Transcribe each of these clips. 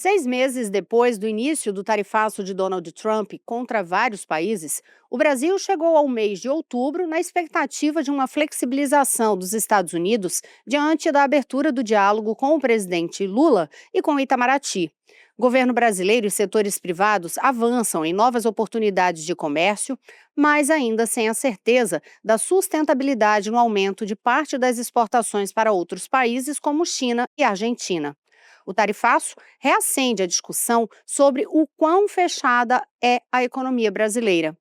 6 meses depois do início do tarifaço de Donald Trump contra vários países, o Brasil chegou ao mês de outubro na expectativa de uma flexibilização dos Estados Unidos diante da abertura do diálogo com o presidente Lula e com Itamaraty. Governo brasileiro e setores privados avançam em novas oportunidades de comércio, mas ainda sem a certeza da sustentabilidade no aumento de parte das exportações para outros países como China e Argentina. O tarifaço reacende a discussão sobre o quão fechada é a economia brasileira.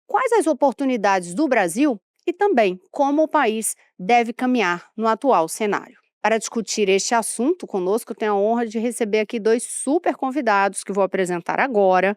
Quais as oportunidades do Brasil e também como o país deve caminhar no atual cenário? Para discutir este assunto conosco, eu tenho a honra de receber aqui dois super convidados que vou apresentar agora.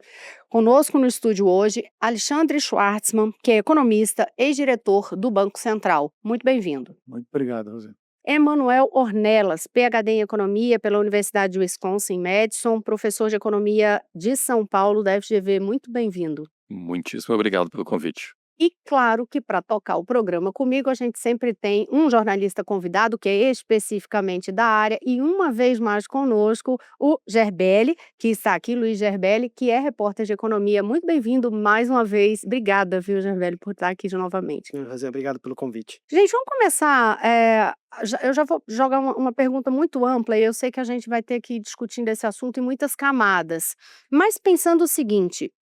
Conosco no estúdio hoje, Alexandre Schwartzman, que é economista, ex-diretor do Banco Central. Muito bem-vindo. Muito obrigado, Rosê. Emanuel Ornelas, PhD em Economia pela Universidade de Wisconsin-Madison, professor de Economia de São Paulo da FGV. Muito bem-vindo. Muitíssimo obrigado pelo convite. E claro que para tocar o programa comigo, a gente sempre tem um jornalista convidado que é especificamente da área e uma vez mais conosco o Gerbelli, que está aqui, Luiz Gerbelli, que é repórter de economia. Muito bem-vindo mais uma vez. Obrigada, viu, Gerbelli, por estar aqui novamente. Rosê, obrigado pelo convite. Gente, vamos começar. Eu já vou jogar uma pergunta muito ampla e eu sei que a gente vai ter que ir discutindo esse assunto em muitas camadas. Mas pensando o seguinte,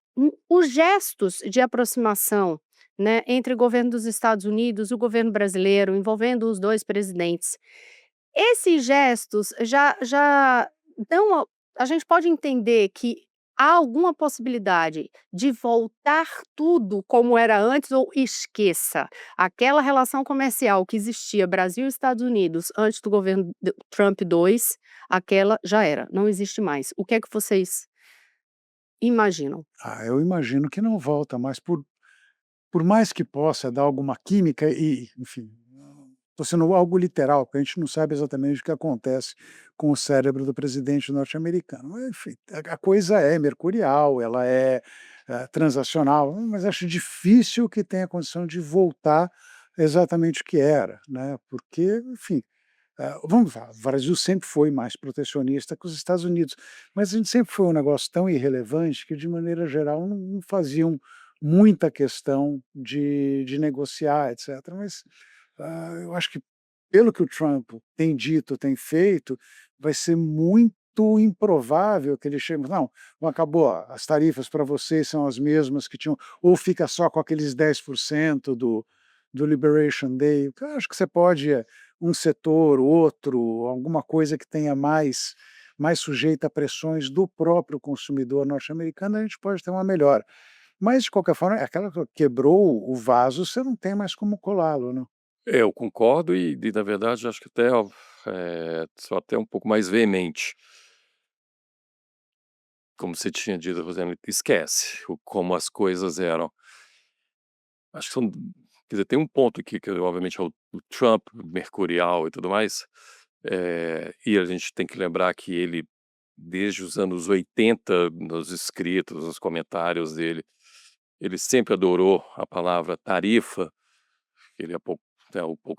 os gestos de aproximação, né, entre o governo dos Estados Unidos e o governo brasileiro, envolvendo os dois presidentes, esses gestos já dão. A gente pode entender que há alguma possibilidade de voltar tudo como era antes ou esqueça? Aquela relação comercial que existia Brasil e Estados Unidos antes do governo Trump 2, aquela já era, não existe mais. O que é que vocês imaginam? Eu imagino que não volta mais, por mais que possa dar alguma química e, enfim, estou sendo algo literal, porque a gente não sabe exatamente o que acontece com o cérebro do presidente norte-americano. Mas, enfim, a coisa é mercurial, ela é transacional, mas acho difícil que tenha condição de voltar exatamente o que era, né? Porque, enfim, vamos lá, o Brasil sempre foi mais protecionista que os Estados Unidos, mas a gente sempre foi um negócio tão irrelevante que, de maneira geral, não faziam muita questão de negociar, etc. Mas eu acho que, pelo que o Trump tem dito, tem feito, vai ser muito improvável que ele chegue. Não, acabou, as tarifas para vocês são as mesmas que tinham, ou fica só com aqueles 10% do Liberation Day. Eu acho que você pode, um setor, outro, alguma coisa que tenha mais sujeita a pressões do próprio consumidor norte-americano, a gente pode ter uma melhora. Mas, de qualquer forma, aquela que quebrou o vaso, você não tem mais como colá-lo, né? Eu concordo e na verdade, acho que até, sou até um pouco mais veemente. Como você tinha dito, Rosane, esquece como as coisas eram. Acho que quer dizer, tem um ponto aqui que obviamente é o Trump mercurial e tudo mais, e a gente tem que lembrar que ele, desde os anos 80, nos escritos, nos comentários dele, ele sempre adorou a palavra tarifa. Ele há pouco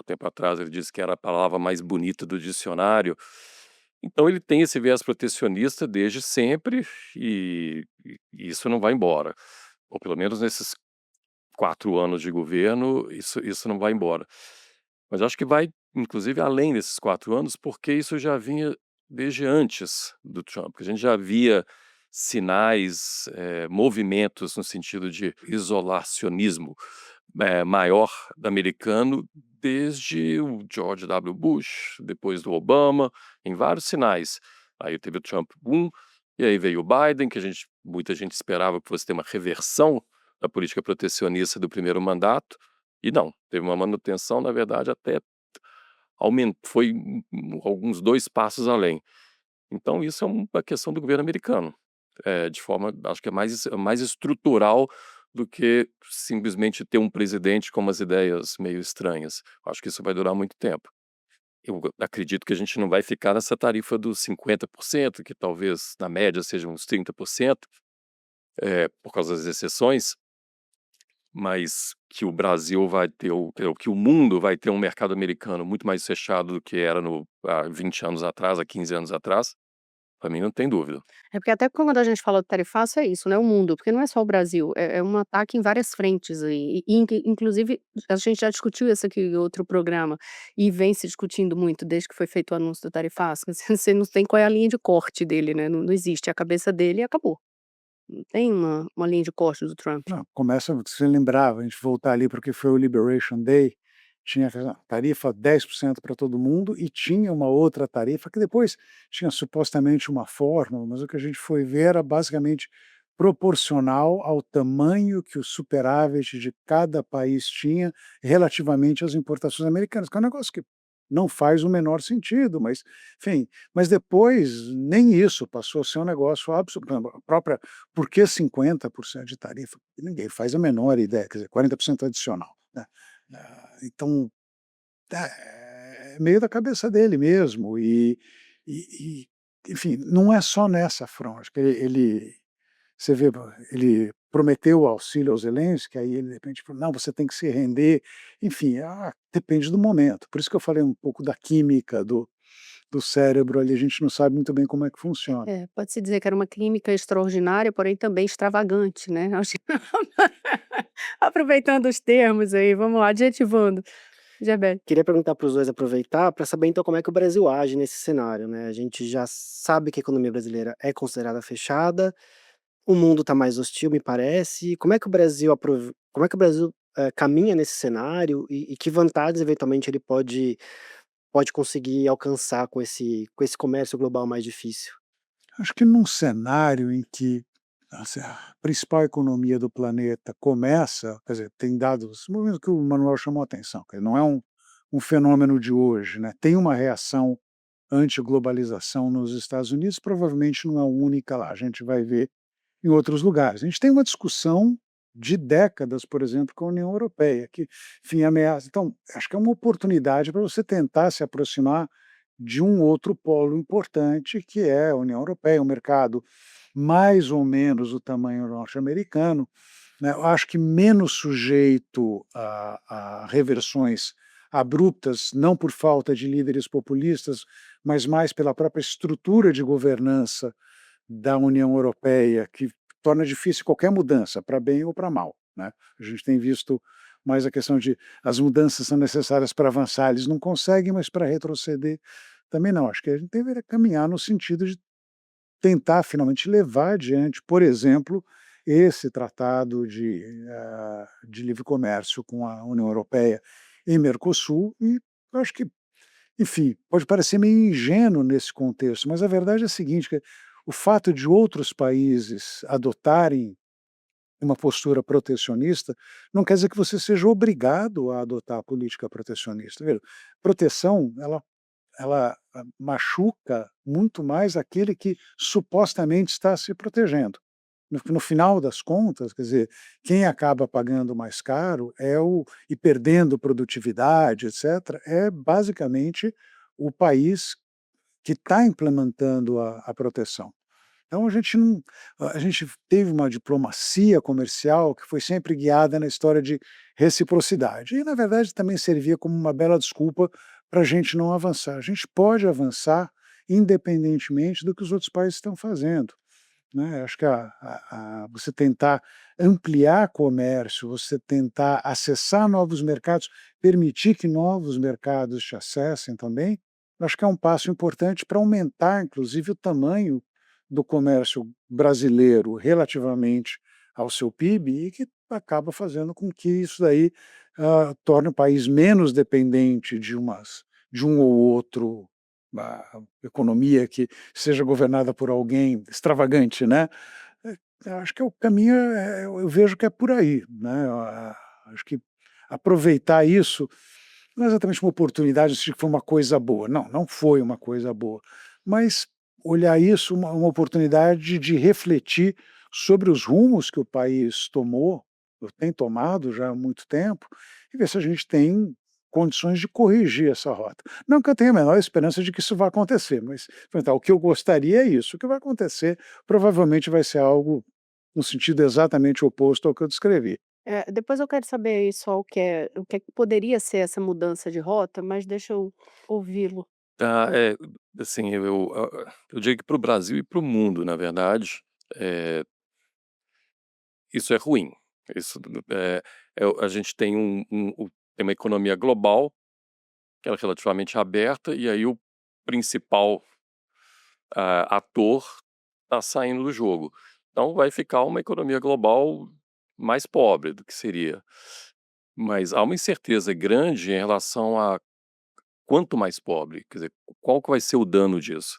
tempo atrás, ele disse que era a palavra mais bonita do dicionário. Então ele tem esse viés protecionista desde sempre e isso não vai embora. Ou pelo menos nesses 4 anos de governo, isso não vai embora. Mas acho que vai, inclusive, além desses 4 anos, porque isso já vinha desde antes do Trump, que a gente já via sinais, movimentos no sentido de isolacionismo, maior americano desde o George W. Bush, depois do Obama, em vários sinais. Aí teve o Trump 1, e aí veio o Biden, que muita gente esperava que fosse ter uma reversão da política protecionista do primeiro mandato, e não, teve uma manutenção, na verdade, até foi alguns 2 passos além. Então isso é uma questão do governo americano, de forma, acho que é mais estrutural do que simplesmente ter um presidente com umas ideias meio estranhas. Acho que isso vai durar muito tempo. Eu acredito que a gente não vai ficar nessa tarifa dos 50%, que talvez na média sejam uns 30%, por causa das exceções, mas que o Brasil vai ter que o mundo vai ter um mercado americano muito mais fechado do que era há 20 anos atrás, há 15 anos atrás. Para mim não tem dúvida. É porque até quando a gente fala do tarifaço é isso, né, o mundo, porque não é só o Brasil, é um ataque em várias frentes aí, e inclusive a gente já discutiu isso aqui em outro programa, e vem se discutindo muito desde que foi feito o anúncio do tarifaço, que você não tem qual é a linha de corte dele, né, não existe, é a cabeça dele e acabou. Não tem uma linha de corte do Trump. Não, começa você lembrava, a gente voltar ali para o que foi o Liberation Day, tinha aquela tarifa 10% para todo mundo e tinha uma outra tarifa que depois tinha supostamente uma fórmula, mas o que a gente foi ver era basicamente proporcional ao tamanho que o superávit de cada país tinha relativamente às importações americanas, que é um negócio que não faz o menor sentido, mas, enfim, mas depois nem isso passou a ser um negócio absoluto, a própria por que 50% de tarifa? Ninguém faz a menor ideia, quer dizer, 40% adicional, né. Então, é meio da cabeça dele mesmo e, enfim, não é só nessa fronte, acho que ele você vê, ele prometeu o auxílio ao Zelensky, aí ele de repente falou: "Não, você tem que se render", enfim, depende do momento. Por isso que eu falei um pouco da química do cérebro ali, a gente não sabe muito bem como é que funciona. É, pode-se dizer que era uma química extraordinária, porém também extravagante, né, acho que aproveitando os termos aí, vamos lá, adjetivando. Gerbere. Queria perguntar para os 2 aproveitar para saber então como é que o Brasil age nesse cenário, né. A gente já sabe que a economia brasileira é considerada fechada, o mundo está mais hostil me parece, como é que o Brasil, caminha nesse cenário e que vantagens eventualmente ele pode conseguir alcançar com esse comércio global mais difícil? Acho que num cenário em que assim, a principal economia do planeta começa, quer dizer, tem dados, no momento que o Manuel chamou a atenção, que não é um fenômeno de hoje, né? Tem uma reação anti-globalização nos Estados Unidos, provavelmente não é única lá, a gente vai ver em outros lugares. A gente tem uma discussão de décadas, por exemplo, com a União Europeia, que, enfim, ameaça. Então, acho que é uma oportunidade para você tentar se aproximar de um outro polo importante, que é a União Europeia, um mercado mais ou menos do tamanho norte-americano, né? Eu acho que menos sujeito a reversões abruptas, não por falta de líderes populistas, mas mais pela própria estrutura de governança da União Europeia, que torna difícil qualquer mudança, para bem ou para mal, né. A gente tem visto mais a questão de as mudanças são necessárias para avançar, eles não conseguem, mas para retroceder também não. Acho que a gente deveria caminhar no sentido de tentar finalmente levar adiante, por exemplo, esse tratado de livre comércio com a União Europeia e Mercosul e eu acho que, enfim, pode parecer meio ingênuo nesse contexto, mas a verdade é a seguinte, que o fato de outros países adotarem uma postura protecionista, não quer dizer que você seja obrigado a adotar a política protecionista. Veja, proteção, ela machuca muito mais aquele que supostamente está se protegendo. No final das contas, quer dizer, quem acaba pagando mais caro e perdendo produtividade, etc., é basicamente o país que está implementando a proteção. Então a gente teve uma diplomacia comercial que foi sempre guiada na história de reciprocidade e na verdade também servia como uma bela desculpa para a gente não avançar. A gente pode avançar independentemente do que os outros países estão fazendo, né. Acho que você tentar ampliar comércio, você tentar acessar novos mercados, permitir que novos mercados te acessem também, acho que é um passo importante para aumentar inclusive o tamanho do comércio brasileiro relativamente ao seu PIB e que acaba fazendo com que isso daí, torne o país menos dependente de um ou outro, economia que seja governada por alguém extravagante, né. Eu acho que o caminho eu vejo que é por aí, né, acho que aproveitar isso, não é exatamente uma oportunidade, assim, que foi uma coisa boa, não, não foi uma coisa boa, mas olhar isso uma oportunidade de refletir sobre os rumos que o país tomou, ou tem tomado já há muito tempo, e ver se a gente tem condições de corrigir essa rota. Não que eu tenha a menor esperança de que isso vá acontecer, mas então, o que eu gostaria é isso, o que vai acontecer provavelmente vai ser algo no sentido exatamente oposto ao que eu descrevi. Depois eu quero saber aí só o que é que poderia ser essa mudança de rota, mas deixa eu ouvi-lo. assim, eu digo que para o Brasil e para o mundo, na verdade, eh, isso é ruim. Isso, a gente tem tem uma economia global, que ela é relativamente aberta, e aí o principal, ator está saindo do jogo. Então vai ficar uma economia global mais pobre do que seria. Mas há uma incerteza grande em relação a quanto mais pobre, quer dizer, qual que vai ser o dano disso?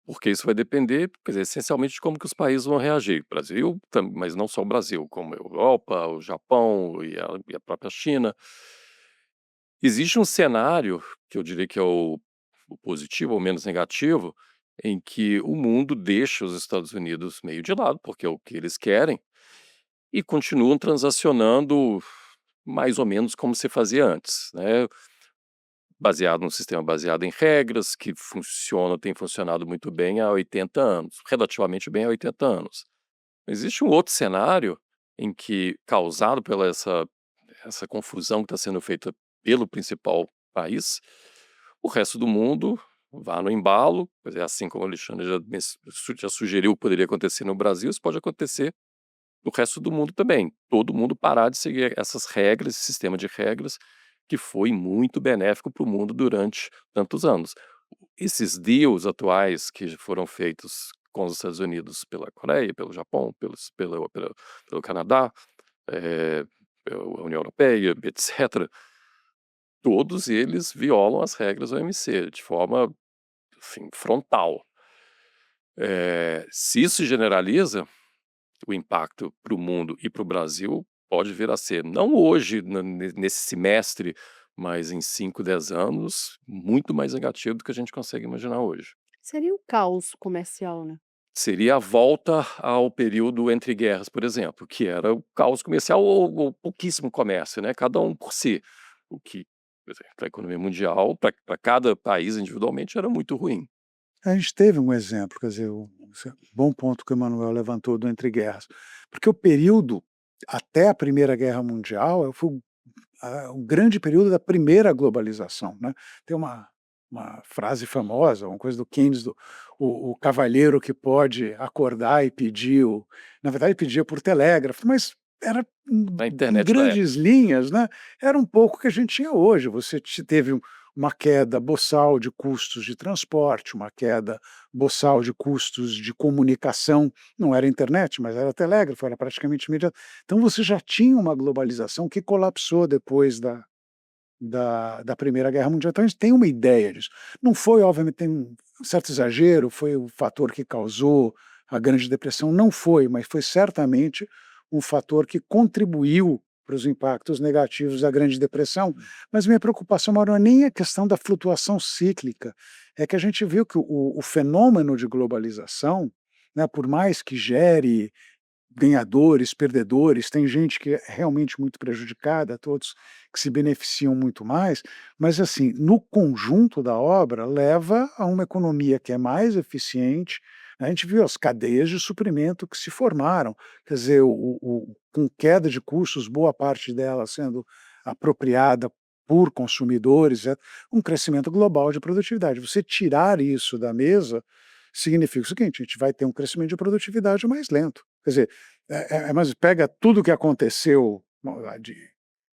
Porque isso vai depender, quer dizer, essencialmente de como que os países vão reagir. O Brasil, mas não só o Brasil, como a Europa, o Japão e a própria China. Existe um cenário, que eu diria que é o positivo ou menos negativo, em que o mundo deixa os Estados Unidos meio de lado, porque é o que eles querem, e continuam transacionando mais ou menos como se fazia antes, né? Baseado num sistema baseado em regras, que tem funcionado muito bem há 80 anos, relativamente bem há 80 anos. Existe um outro cenário em que, causado pela essa confusão que está sendo feita pelo principal país, o resto do mundo vá no embalo, pois é, assim como o Alexandre já sugeriu que poderia acontecer no Brasil, isso pode acontecer no resto do mundo também. Todo mundo parar de seguir essas regras, esse sistema de regras, que foi muito benéfico para o mundo durante tantos anos. Esses deals atuais que foram feitos com os Estados Unidos pela Coreia, pelo Japão, pelo Canadá, pela União Europeia, etc., todos eles violam as regras do OMC de forma, assim, frontal. Se isso se generaliza, o impacto para o mundo e para o Brasil pode vir a ser, não hoje, nesse semestre, mas em 5, 10 anos, muito mais negativo do que a gente consegue imaginar hoje. Seria um caos comercial, né? Seria a volta ao período entre guerras, por exemplo, que era o caos comercial ou pouquíssimo comércio, né, cada um por si, o que, para a economia mundial, para cada país individualmente, era muito ruim. A gente teve um exemplo, quer dizer, esse bom ponto que o Emanuel levantou do entre guerras, porque o período até a Primeira Guerra Mundial foi o grande período da primeira globalização, né. Tem uma frase famosa, uma coisa do Keynes, o cavalheiro que pode acordar e pedir na verdade pedia por telégrafo, mas era Na em internet da época. grandes linhas, né, era um pouco o que a gente tinha hoje, você teve uma queda boçal de custos de transporte, uma queda boçal de custos de comunicação, não era internet, mas era telégrafo, era praticamente imediato. Então você já tinha uma globalização que colapsou depois da Primeira Guerra Mundial, então a gente tem uma ideia disso. Não foi, obviamente, tem um certo exagero, foi o fator que causou a Grande Depressão, não foi, mas foi certamente um fator que contribuiu para os impactos negativos da Grande Depressão, mas minha preocupação maior não é nem a questão da flutuação cíclica, é que a gente viu que o fenômeno de globalização, né, por mais que gere ganhadores, perdedores, tem gente que é realmente muito prejudicada, todos que se beneficiam muito mais, mas assim, no conjunto da obra leva a uma economia que é mais eficiente. A gente viu as cadeias de suprimento que se formaram, quer dizer, com queda de custos, boa parte dela sendo apropriada por consumidores, um crescimento global de produtividade. Você tirar isso da mesa significa o seguinte: a gente vai ter um crescimento de produtividade mais lento. Quer dizer, mas pega tudo o que aconteceu lá de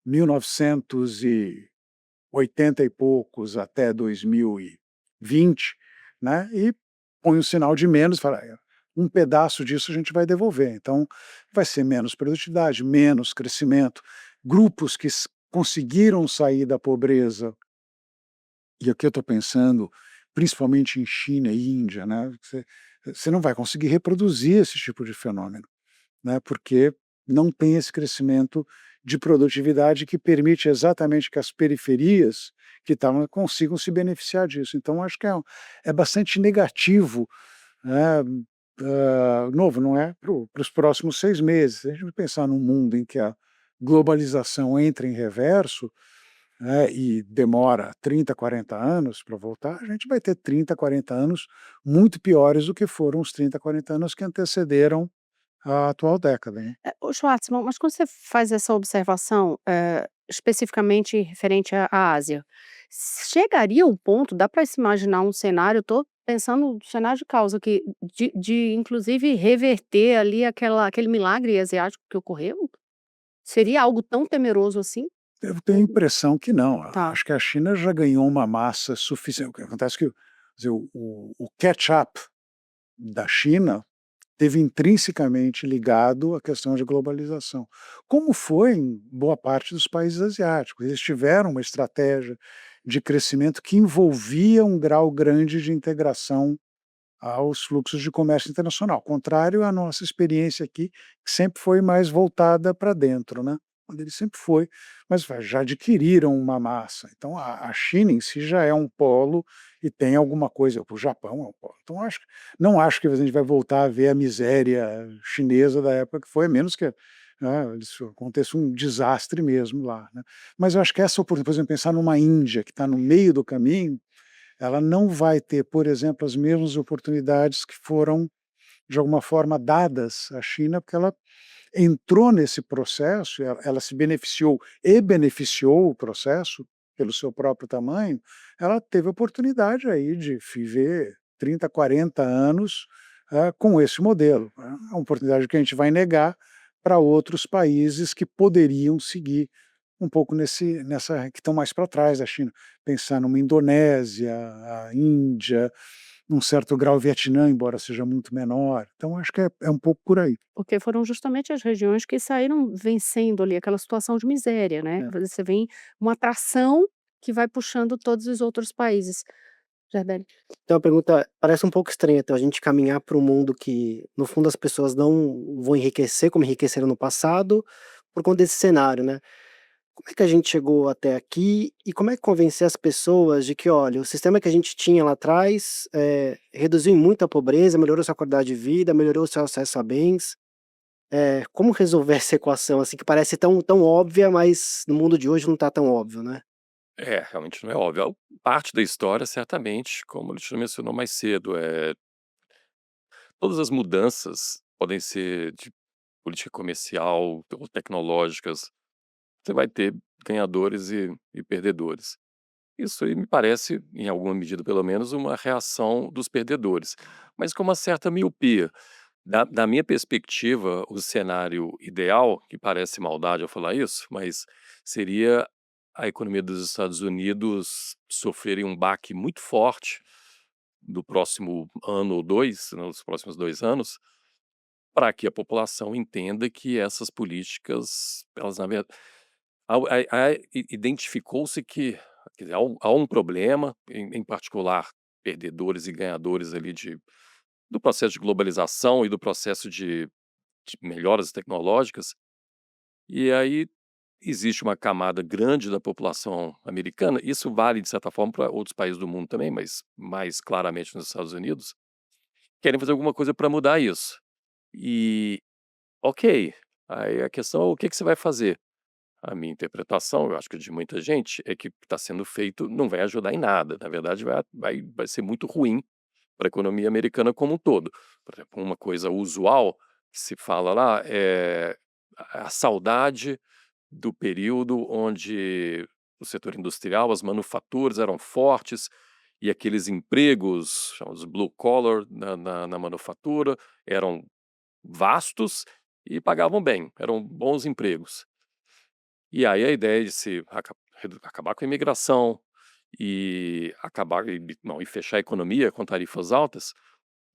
1980 e poucos até 2020, né, e põe um sinal de menos, fala: um pedaço disso a gente vai devolver". Então, vai ser menos produtividade, menos crescimento, grupos que conseguiram sair da pobreza, e aqui eu estou pensando principalmente em China e Índia, né, você não vai conseguir reproduzir esse tipo de fenômeno, né, porque não tem esse crescimento de produtividade que permite exatamente que as periferias que estavam consigam se beneficiar disso. Então acho que é bastante negativo, né, novo, não é para os próximos 6 meses. Se a gente pensar num mundo em que a globalização entra em reverso, né, e demora 30, 40 anos para voltar, a gente vai ter 30, 40 anos muito piores do que foram os 30, 40 anos que antecederam a atual década, né. Ô Schwartzman, mas quando você faz essa observação, especificamente referente à Ásia, Chegaria um ponto, dá para se imaginar um cenário, tô pensando no cenário de causa aqui, de inclusive reverter ali aquele milagre asiático que ocorreu? Seria algo tão temeroso assim? Eu tenho a Uhum. impressão que não. Tá. Acho que a China já ganhou uma massa suficiente. O que acontece é que, quer dizer, o catch-up da China teve intrinsecamente ligado à questão de globalização, como foi em boa parte dos países asiáticos. Eles tiveram uma estratégia de crescimento que envolvia um grau grande de integração aos fluxos de comércio internacional, contrário à nossa experiência aqui, que sempre foi mais voltada para dentro, né. Ele sempre foi, mas já adquiriram uma massa. Então a China em si já é um polo e tem alguma coisa, o Japão é um polo. Então não acho que a gente vai voltar a ver a miséria chinesa da época que foi, a menos que, isso aconteça um desastre mesmo lá, né. Mas eu acho que essa oportunidade, por exemplo, pensar numa Índia que está no meio do caminho, ela não vai ter, por exemplo, as mesmas oportunidades que foram, de alguma forma, dadas à China, porque ela entrou nesse processo, ela se beneficiou e beneficiou o processo pelo seu próprio tamanho, ela teve a oportunidade aí de viver 30, 40 anos, com esse modelo, né. É uma oportunidade que a gente vai negar para outros países que poderiam seguir um pouco nessa que estão mais para trás da China, pensar numa Indonésia, a Índia, num certo grau o Vietnã, embora seja muito menor. Então acho que é um pouco por aí. Porque foram justamente as regiões que saíram vencendo ali aquela situação de miséria, né. É. Você vem uma atração que vai puxando todos os outros países. Jardel. Então a pergunta parece um pouco estranha, então a gente caminhar para um mundo que, no fundo, as pessoas não vão enriquecer como enriqueceram no passado, por conta desse cenário, né. Como é que a gente chegou até aqui e como é que convencer as pessoas de que: "Olha, o sistema que a gente tinha lá atrás, reduziu muito a pobreza, melhorou sua qualidade de vida, melhorou o seu acesso a bens". Como resolver essa equação, assim, que parece tão óbvia, mas no mundo de hoje não tá tão óbvio, né? É, realmente não é óbvio. Parte da história, certamente, como a gente mencionou mais cedo, todas as mudanças podem ser de política comercial ou tecnológicas. Você vai ter ganhadores e perdedores. Isso aí me parece, em alguma medida pelo menos, uma reação dos perdedores, mas com uma certa miopia. Da minha perspectiva, o cenário ideal, que parece maldade ao falar isso, mas seria a economia dos Estados Unidos sofrerem um baque muito forte do próximo ano ou 2, nos próximos 2 anos, para que a população entenda que essas políticas, elas na verdade identificou-se que, quer dizer, há um problema, em particular perdedores e ganhadores ali do processo de globalização e do processo de melhoras tecnológicas, e aí existe uma camada grande da população americana, isso vale de certa forma para outros países do mundo também, mas mais claramente nos Estados Unidos, querem fazer alguma coisa para mudar isso. E, ok, aí a questão é o que que você vai fazer? A minha interpretação, eu acho que de muita gente, é que o que está sendo feito não vai ajudar em nada, na verdade vai ser muito ruim para a economia americana como um todo. Por exemplo, uma coisa usual que se fala lá é a saudade do período onde o setor industrial, as manufaturas eram fortes e aqueles empregos, chamados blue collar, na manufatura, eram vastos e pagavam bem, eram bons empregos. E aí a ideia de se acabar com a imigração e acabar e fechar a economia com tarifas altas,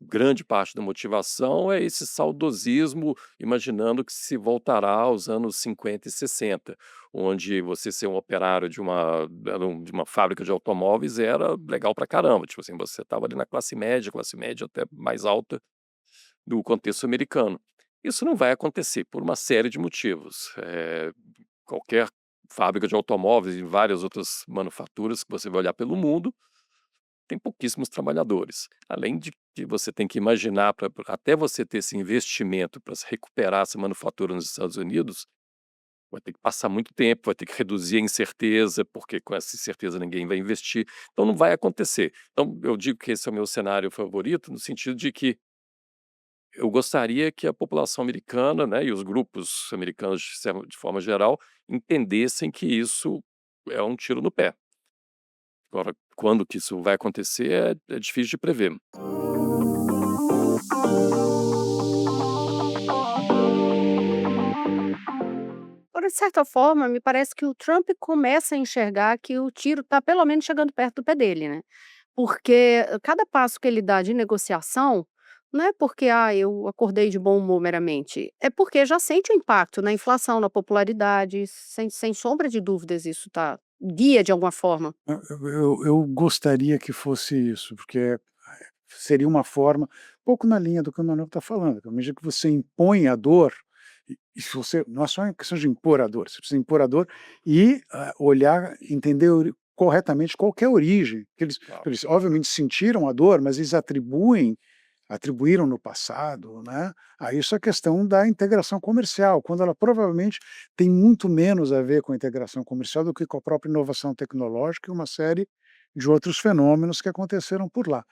grande parte da motivação é esse saudosismo, imaginando que se voltará aos anos 50 e 60, onde você ser um operário de uma fábrica de automóveis era legal pra caramba, tipo assim, você estava ali na classe média até mais alta do contexto americano. Isso não vai acontecer por uma série de motivos. Qualquer fábrica de automóveis e várias outras manufaturas que você vai olhar pelo mundo, tem pouquíssimos trabalhadores. Além de que você tem que imaginar, até você ter esse investimento para se recuperar essa manufatura nos Estados Unidos, vai ter que passar muito tempo, vai ter que reduzir a incerteza, porque com essa incerteza ninguém vai investir. Então não vai acontecer. Então eu digo que esse é o meu cenário favorito, no sentido de que eu gostaria que a população americana, né, e os grupos americanos de forma geral, entendessem que isso é um tiro no pé. Agora, quando que isso vai acontecer é difícil de prever. Agora, de certa forma, me parece que o Trump começa a enxergar que o tiro está pelo menos chegando perto do pé dele, né? Porque cada passo que ele dá de negociação, não é porque eu acordei de bom humor meramente, é porque já sente o impacto na inflação, na popularidade, sem sombra de dúvidas, isso tá guia de alguma forma. Eu gostaria que fosse isso, porque seria uma forma, um pouco na linha do que o Manuel está falando, que à medida que você impõe a dor, e se você, não é só uma questão de impor a dor, você precisa impor a dor e olhar, entender corretamente qual que é a origem. Que Claro. eles obviamente sentiram a dor, mas eles atribuíram no passado, né, a isso a questão da integração comercial, quando ela provavelmente tem muito menos a ver com a integração comercial do que com a própria inovação tecnológica e uma série de outros fenômenos que aconteceram por lá.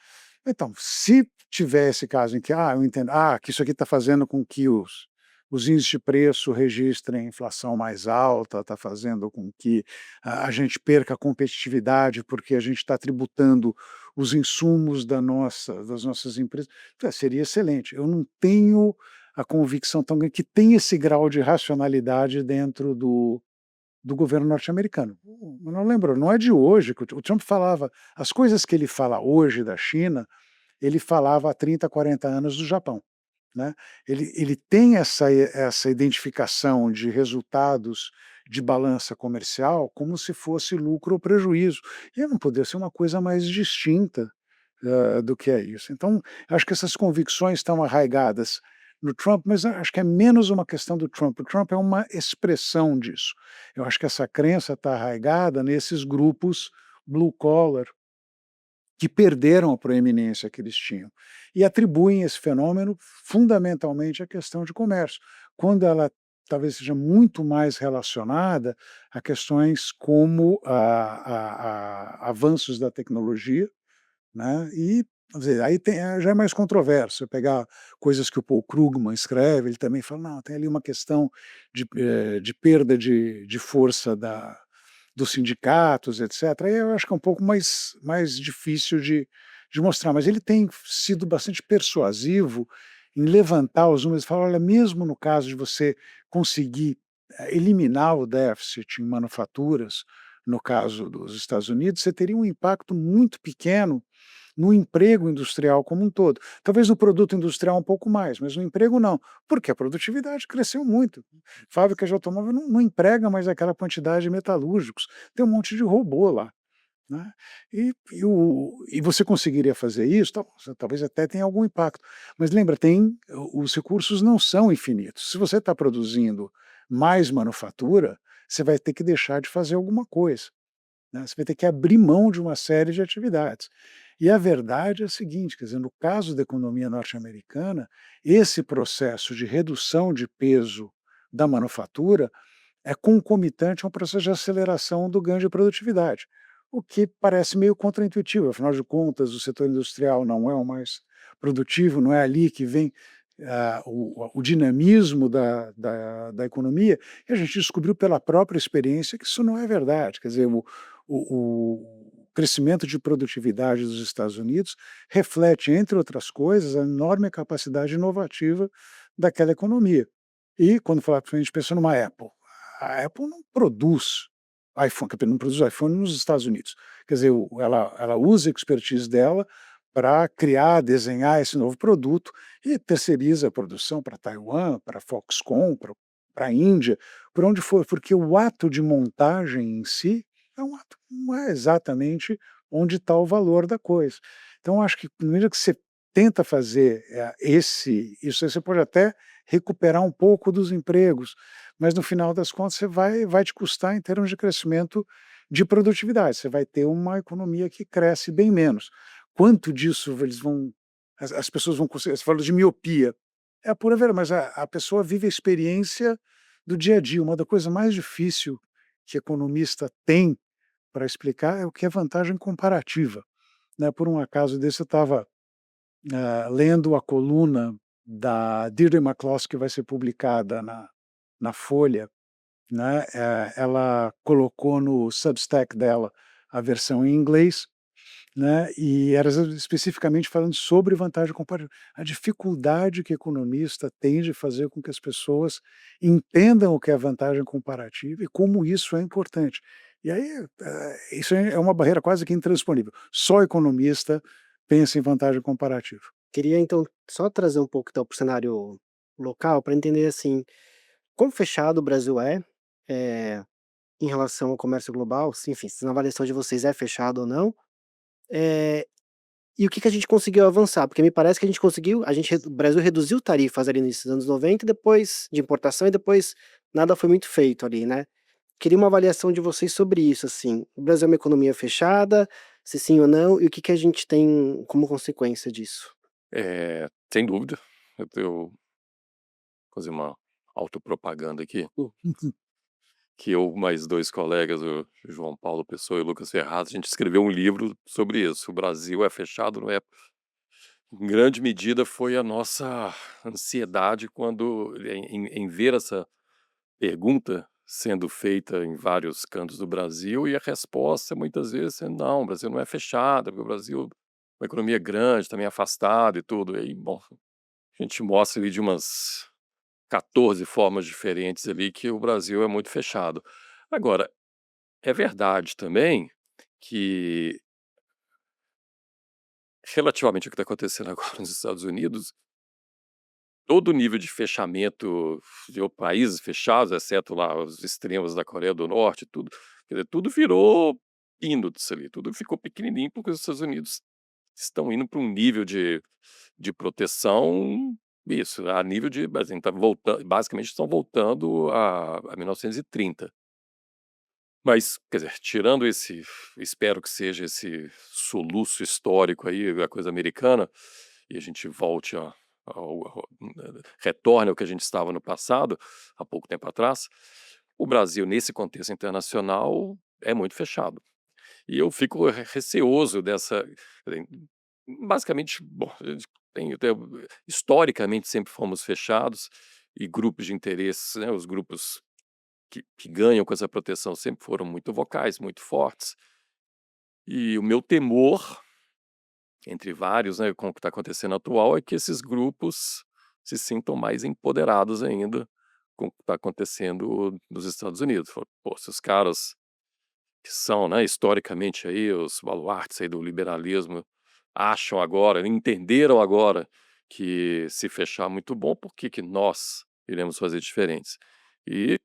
Então, se tiver esse caso em que, eu entendo, que isso aqui está fazendo com que os índices de preço registrem inflação mais alta, está fazendo com que a gente perca a competitividade, porque a gente está tributando os insumos das nossas empresas, seria excelente. Eu não tenho a convicção tão grande que tem esse grau de racionalidade dentro do governo norte-americano. Não lembro, não é de hoje que o Trump falava, as coisas que ele fala hoje da China, ele falava há 30, 40 anos do Japão, né. Ele tem essa identificação de resultados de balança comercial como se fosse lucro ou prejuízo, e não poderia ser uma coisa mais distinta, do que é isso. Então, acho que essas convicções estão arraigadas no Trump, mas acho que é menos uma questão do Trump. O Trump é uma expressão disso. Eu acho que essa crença está arraigada nesses grupos blue collar que perderam a proeminência que eles tinham e atribuem esse fenômeno fundamentalmente à questão de comércio, quando ela talvez seja muito mais relacionada a questões como avanços da tecnologia, né, e, quer dizer, aí já é mais controverso, você pegar coisas que o Paul Krugman escreve, ele também fala: "Não, tem ali uma questão de perda de força dos sindicatos, etcétera", aí eu acho que é um pouco mais difícil de mostrar, mas ele tem sido bastante persuasivo em levantar os números e falar: "Olha, mesmo no caso de você conseguir, eliminar o déficit em manufaturas, no caso dos Estados Unidos, você teria um impacto muito pequeno no emprego industrial como um todo. Talvez no produto industrial um pouco mais, mas no emprego não, porque a produtividade cresceu muito. Fábricas de automóvel não emprega mais aquela quantidade de metalúrgicos, tem um monte de robô lá, né. E você conseguiria fazer isso, você talvez até tenha algum impacto, mas lembra, os recursos não são infinitos. Se você está produzindo mais manufatura, você vai ter que deixar de fazer alguma coisa, né, você vai ter que abrir mão de uma série de atividades. E a verdade é a seguinte, quer dizer, no caso da economia norte-americana, esse processo de redução de peso da manufatura é concomitante a um processo de aceleração do ganho de produtividade, o que parece meio contraintuitivo, afinal de contas, o setor industrial não é o mais produtivo, não é ali que vem o dinamismo da economia, e a gente descobriu pela própria experiência que isso não é verdade. Quer dizer, o crescimento de produtividade dos Estados Unidos reflete, entre outras coisas, a enorme capacidade inovativa daquela economia. E quando a gente pensa numa Apple, a Apple não produz iPhone, quer dizer, não produz iPhone nos Estados Unidos. Quer dizer, ela usa a expertise dela para criar, desenhar esse novo produto e terceiriza a produção para Taiwan, para Foxconn, para a Índia, por onde for, porque o ato de montagem em si é um ato, não é exatamente onde está o valor da coisa. Então, acho que na medida que você tenta fazer isso aí você pode até recuperar um pouco dos empregos, mas no final das contas você vai te custar em termos de crescimento de produtividade, você vai ter uma economia que cresce bem menos. Quanto disso as pessoas vão conseguir, você falou de miopia, é a pura verdade, mas a pessoa vive a experiência do dia a dia, uma da coisa mais difícil que economista tem para explicar é o que é vantagem comparativa, né. Por um acaso desse eu estava, lendo a coluna da Deirdre McCloskey que vai ser publicada na Folha, né, ela colocou no Substack dela a versão em inglês, né, e era especificamente falando sobre vantagem comparativa. A dificuldade que economista tem de fazer com que as pessoas entendam o que é vantagem comparativa e como isso é importante. E aí, isso é uma barreira quase que intransponível. Só economista pensa em vantagem comparativa. Queria então só trazer um pouco então para o cenário local para entender assim, quão fechado o Brasil é, em relação ao comércio global, se enfim, se na avaliação de vocês é fechado ou não, eh, e o que que a gente conseguiu avançar, porque me parece que a gente conseguiu o Brasil reduziu tarifas ali nesses anos 90 e depois de importação e depois nada foi muito feito ali, né. Queria uma avaliação de vocês sobre isso, assim, o Brasil é uma economia fechada, se sim ou não, e o que que a gente tem como consequência disso? Sem dúvida, eu fazer uma autopropaganda aqui, que eu mais 2 colegas, o João Paulo Pessoa e o Lucas Ferraz, a gente escreveu um livro sobre isso. O Brasil é fechado, não é? Em grande medida foi a nossa ansiedade quando em ver essa pergunta sendo feita em vários cantos do Brasil e a resposta muitas vezes é: "Não, o Brasil não é fechado, porque o Brasil é uma economia grande, também afastado e tudo". E aí, bom, a gente mostra ali de umas 14 formas diferentes ali que o Brasil é muito fechado. Agora, é verdade também que, relativamente ao que está acontecendo agora nos Estados Unidos, todo o nível de fechamento de países fechados, exceto lá os extremos da Coreia do Norte, tudo, quer dizer, tudo virou peanuts ali, tudo ficou pequenininho porque os Estados Unidos estão indo para um nível de proteção, isso, a nível de, assim, tá voltando, basicamente estão voltando a 1930. Mas, quer dizer, tirando esse, espero que seja esse soluço histórico aí, a coisa americana, e a gente volte retorne ao que a gente estava no passado, há pouco tempo atrás, o Brasil, nesse contexto internacional, é muito fechado. E eu fico receoso dessa, quer dizer, basicamente, bom, a gente historicamente sempre fomos fechados e grupos de interesses, né, os grupos que ganham com essa proteção sempre foram muito vocais, muito fortes. E o meu temor, entre vários, né, com o que está acontecendo atual, é que esses grupos se sintam mais empoderados ainda com o que está acontecendo nos Estados Unidos. Fala, pô, se os caras que são, né, historicamente aí os baluartes aí do liberalismo acham agora, entenderam agora que se fechar é muito bom, por que que nós iremos fazer diferentes? E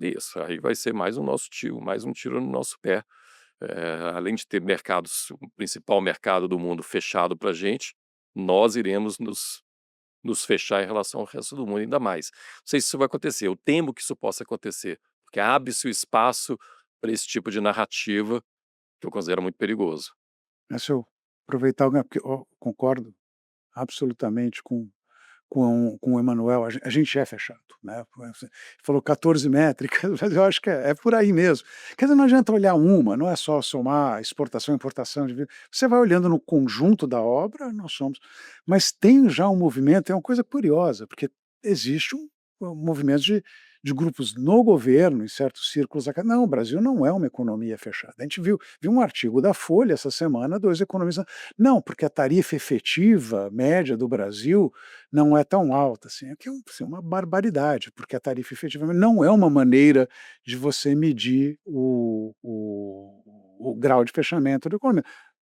isso, aí vai ser mais um nosso tiro, mais um tiro no nosso pé. Além de ter mercados, o principal mercado do mundo fechado para a gente, nós iremos nos fechar em relação ao resto do mundo ainda mais. Não sei se isso vai acontecer, eu temo que isso possa acontecer, porque abre-se o espaço para esse tipo de narrativa que eu considero muito perigoso. Se eu aproveitar, porque eu concordo absolutamente com o Emanuel, a gente é fechado, né, você falou 14 métricas, mas eu acho que é por aí mesmo. Quer dizer, não adianta olhar uma, não é só somar exportação, importação de você vai olhando no conjunto da obra, nós somos, mas tem já um movimento, é uma coisa curiosa, porque existe um movimento de grupos no governo, em certos círculos não, o Brasil não é uma economia fechada. A gente viu um artigo da Folha essa semana, 2 economistas, não, porque a tarifa efetiva média do Brasil não é tão alta assim, é que é assim, uma barbaridade, porque a tarifa efetiva não é uma maneira de você medir o grau de fechamento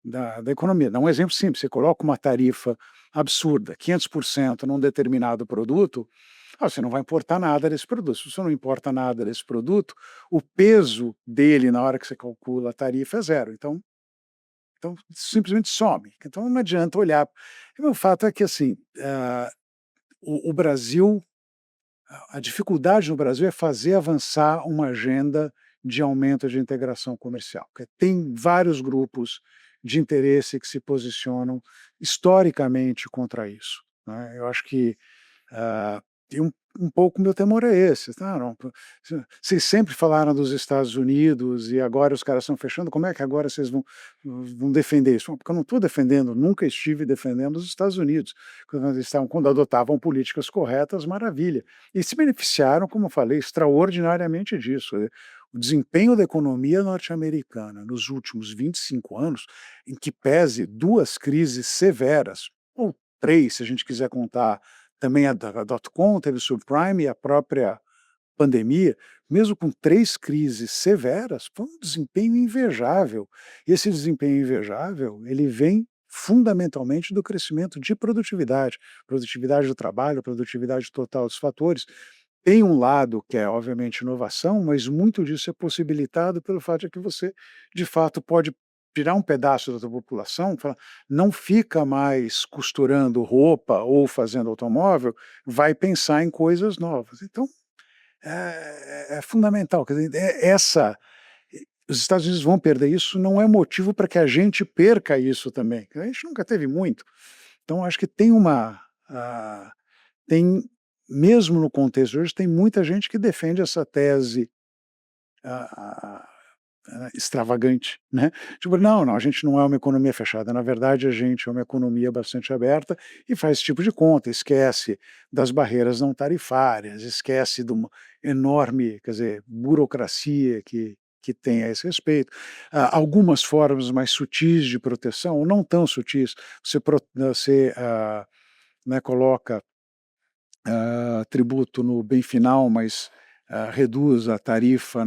da economia. Dá um exemplo simples, você coloca uma tarifa absurda, 500% num determinado produto, você não vai importar nada desse produto. Se você não importa nada desse produto, o peso dele na hora que você calcula a tarifa é zero. Então simplesmente some. Então não adianta olhar. E o fato é que assim, o Brasil, a dificuldade no Brasil é fazer avançar uma agenda de aumento de integração comercial, porque tem vários grupos de interesse que se posicionam historicamente contra isso, né. Eu acho que, E um pouco meu temor é esse, tá, não, vocês sempre falaram dos Estados Unidos e agora os caras estão fechando, como é que agora vocês vão defender isso? Porque eu não estou defendendo, nunca estive defendendo os Estados Unidos. Quando adotavam políticas corretas, maravilha. E se beneficiaram, como eu falei, extraordinariamente disso. O desempenho da economia norte-americana nos últimos 25 anos, em que pese 2 crises severas, ou 3, se a gente quiser contar também a dot-com, teve o subprime e a própria pandemia, mesmo com 3 crises severas, foi um desempenho invejável. E esse desempenho invejável, ele vem fundamentalmente do crescimento de produtividade do trabalho, produtividade total dos fatores. Tem um lado que é, obviamente, inovação, mas muito disso é possibilitado pelo fato de que você, de fato, pode tirar um pedaço da tua população, falar, não fica mais costurando roupa ou fazendo automóvel, vai pensar em coisas novas. Então, é fundamental. Quer dizer, os Estados Unidos vão perder isso, não é motivo para que a gente perca isso também. A gente nunca teve muito. Então, acho que tem, mesmo no contexto de hoje, tem muita gente que defende essa tese ah, extravagante, né? Tipo, não, não, a gente não é uma economia fechada, na verdade a gente é uma economia bastante aberta e faz esse tipo de conta, esquece das barreiras não tarifárias, esquece de uma enorme, quer dizer, burocracia que tem a esse respeito. Algumas formas mais sutis de proteção, ou não tão sutis, você né, coloca tributo no bem final, mas reduz a tarifa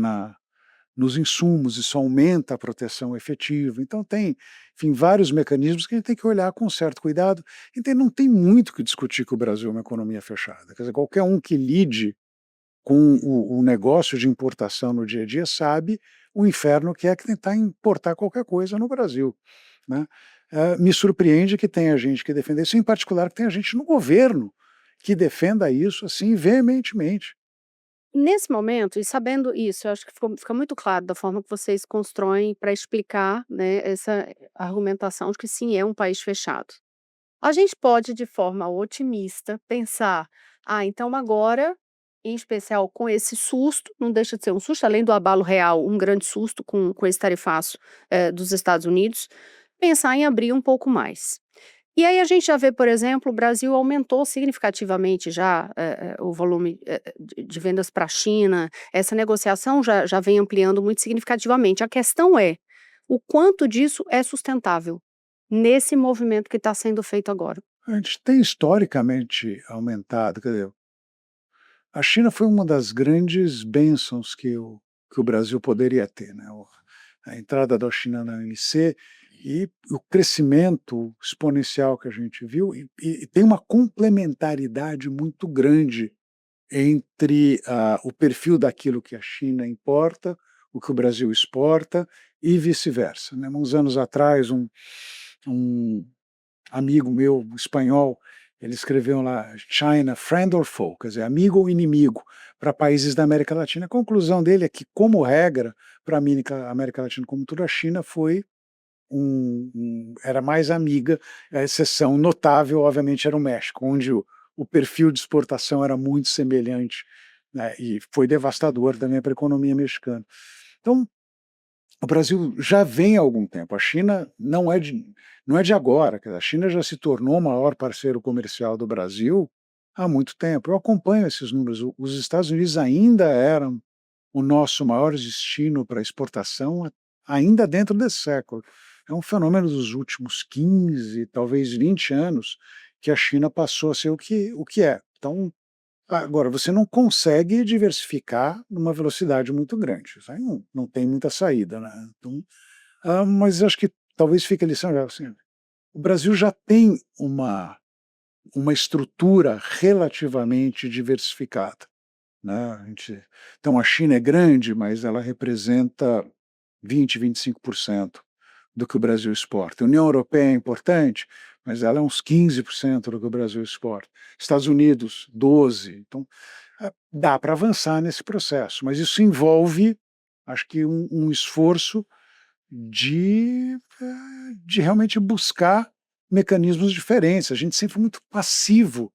nos insumos, isso aumenta a proteção efetiva. Então tem, enfim, vários mecanismos que a gente tem que olhar com certo cuidado. Então não tem muito que discutir que o Brasil é uma economia fechada. Quer dizer, qualquer um que lide com o negócio de importação no dia a dia sabe o inferno que é que tentar importar qualquer coisa no Brasil, né? Me surpreende que tenha gente que defenda isso, em particular que tenha gente no governo que defenda isso assim veementemente. Nesse momento, e sabendo isso, eu acho que fica muito claro da forma que vocês constroem para explicar, né, essa argumentação de que sim, é um país fechado. A gente pode, de forma otimista, pensar: "Ah, então agora, em especial com esse susto", não deixa de ser um susto, além do abalo real, um grande susto com esse tarifaço, dos Estados Unidos, pensar em abrir um pouco mais. E aí a gente já vê, por exemplo, o Brasil aumentou significativamente já, o volume, de vendas para a China, essa negociação já vem ampliando muito significativamente. A questão é, o quanto disso é sustentável, nesse movimento que está sendo feito agora? A gente tem historicamente aumentado, quer dizer, a China foi uma das grandes bênçãos que o Brasil poderia ter, né, a entrada da China na OMC e o crescimento exponencial que a gente viu, e tem uma complementaridade muito grande entre, o perfil daquilo que a China importa, o que o Brasil exporta e vice-versa, né. Uns anos atrás, um amigo meu espanhol, ele escreveu lá China friend or foe, quer dizer, amigo ou inimigo para países da América Latina. A conclusão dele é que, como regra, para a América Latina como toda a China foi era mais amiga, a exceção notável, obviamente, era o México, onde o perfil de exportação era muito semelhante, né, e foi devastador também para a economia mexicana. Então, o Brasil já vem há algum tempo. A China não é de agora, quer dizer, a China já se tornou o maior parceiro comercial do Brasil há muito tempo. Eu acompanho esses números. Os Estados Unidos ainda eram o nosso maior destino para exportação, ainda dentro desse século. É um fenômeno dos últimos 15, talvez 20 anos, que a China passou a ser o que é. Então, agora, você não consegue diversificar numa velocidade muito grande, isso aí não tem muita saída, né. Então, mas acho que talvez fique a lição já, assim, o Brasil já tem uma estrutura relativamente diversificada, né, então a China é grande, mas ela representa 20, 25% do que o Brasil exporta. A União Europeia é importante, mas ela é uns 15% do que o Brasil exporta. Estados Unidos, 12%. Então, dá para avançar nesse processo, mas isso envolve, acho que um esforço de realmente buscar mecanismos diferentes. A gente sempre foi muito passivo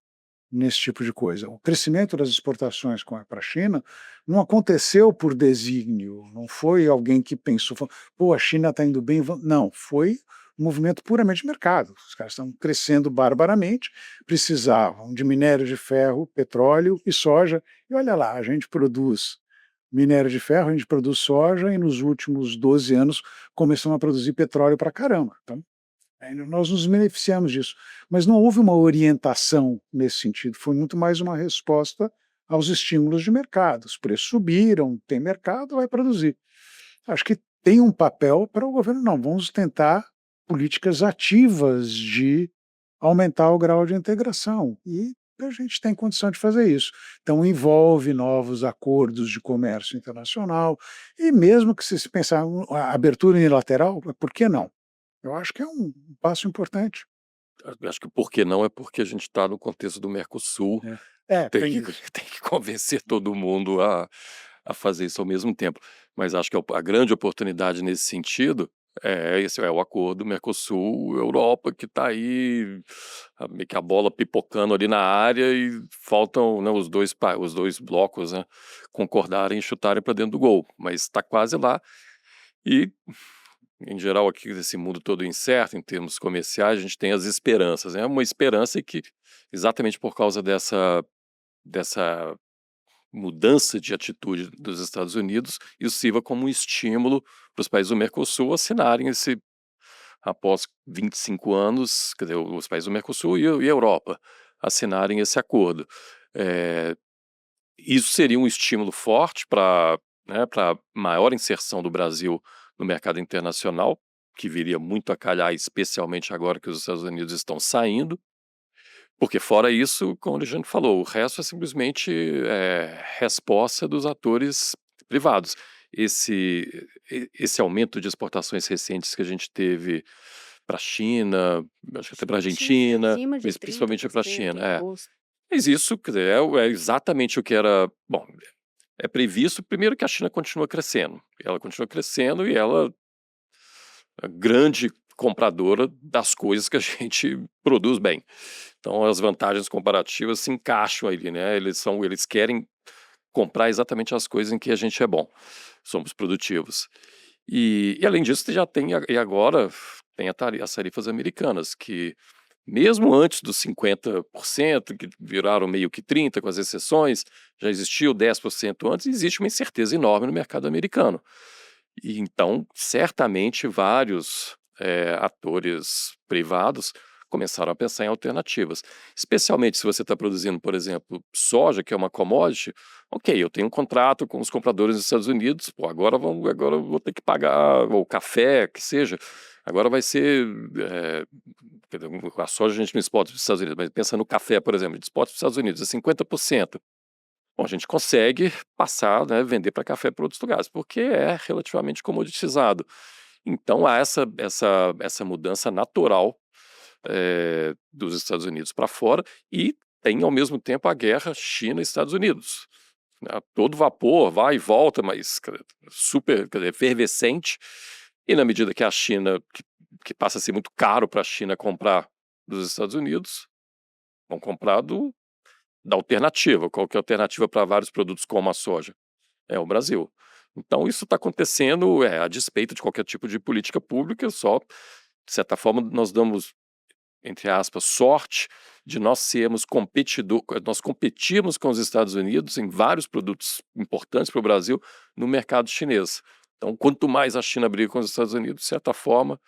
nesse tipo de coisa. O crescimento das exportações para a China não aconteceu por desígnio, não foi alguém que pensou, falou, pô, a China está indo bem, não, foi um movimento puramente de mercado. Os caras estão crescendo barbaramente, precisavam de minério de ferro, petróleo e soja, e olha lá, a gente produz minério de ferro, a gente produz soja, e nos últimos 12 anos começamos a produzir petróleo para caramba. Então, nós nos beneficiamos disso, mas não houve uma orientação nesse sentido, foi muito mais uma resposta aos estímulos de mercado. Os preços subiram, tem mercado, vai produzir. Acho que tem um papel para o governo, não, vamos tentar políticas ativas de aumentar o grau de integração, e a gente tem condição de fazer isso. Então envolve novos acordos de comércio internacional, e mesmo que se pensar a abertura unilateral, por que não? Eu acho que é um passo importante. Eu acho que o porquê não é porque a gente está no contexto do Mercosul, tem Tem que isso. tem que convencer todo mundo a fazer isso ao mesmo tempo. Mas acho que a grande oportunidade nesse sentido é esse, é o acordo Mercosul-Europa, que está aí, meio que a bola pipocando ali na área, e faltam, né, os 2 blocos, né, concordarem e chutarem para dentro do gol, mas está quase lá. E, em geral, aqui nesse mundo todo incerto, em termos comerciais, a gente tem as esperanças, né, uma esperança que, exatamente por causa dessa mudança de atitude dos Estados Unidos, isso sirva como um estímulo para os países do Mercosul assinarem esse, após 25 anos, quer dizer, os países do Mercosul e a Europa assinarem esse acordo. Eh, Isso seria um estímulo forte para, né, para maior inserção do Brasil no mercado internacional, que viria muito a calhar, especialmente agora que os Estados Unidos estão saindo. Porque fora isso, como a Alexandre falou, o resto é simplesmente, resposta dos atores privados. Esse aumento de exportações recentes que a gente teve para a China, acho que até para a Fortíssimo, Argentina, acima de mas principalmente para a 30% China, o imposto. Mas isso, quer dizer, é exatamente o que era, bom, é previsto. Primeiro, que a China continua crescendo, ela continua crescendo, e ela é grande compradora das coisas que a gente produz bem. Então as vantagens comparativas se encaixam ali, né, eles querem comprar exatamente as coisas em que a gente é bom, somos produtivos. E além disso, já tem e agora tem as tarifas americanas, que mesmo antes dos 50%, que viraram meio que 30%, com as exceções, já existia o 10% antes, e existe uma incerteza enorme no mercado americano. E então, certamente, vários, atores privados começaram a pensar em alternativas. Especialmente se você está produzindo, por exemplo, soja, que é uma commodity, ok, eu tenho um contrato com os compradores dos Estados Unidos, pô, agora eu vou ter que pagar, ou café, que seja, agora vai ser, quer dizer, a soja a gente não exporta para os Estados Unidos, mas pensa no café, por exemplo, a gente exporta para os Estados Unidos, é 50%. Bom, a gente consegue passar, né, vender para café para outros lugares, porque é relativamente comoditizado. Então há essa mudança natural, dos Estados Unidos para fora, e tem ao mesmo tempo a guerra China-Estados Unidos, né, a todo vapor, vai e volta, mas super, quer dizer, efervescente. E na medida que a China, que passa a ser muito caro para a China comprar dos Estados Unidos, vão comprar da alternativa. Qual que é a alternativa para vários produtos como a soja? É o Brasil. Então isso está acontecendo, a despeito de qualquer tipo de política pública, só, de certa forma, nós damos, entre aspas, sorte de nós sermos nós competirmos com os Estados Unidos em vários produtos importantes para o Brasil no mercado chinês. Então, quanto mais a China briga com os Estados Unidos, de certa forma,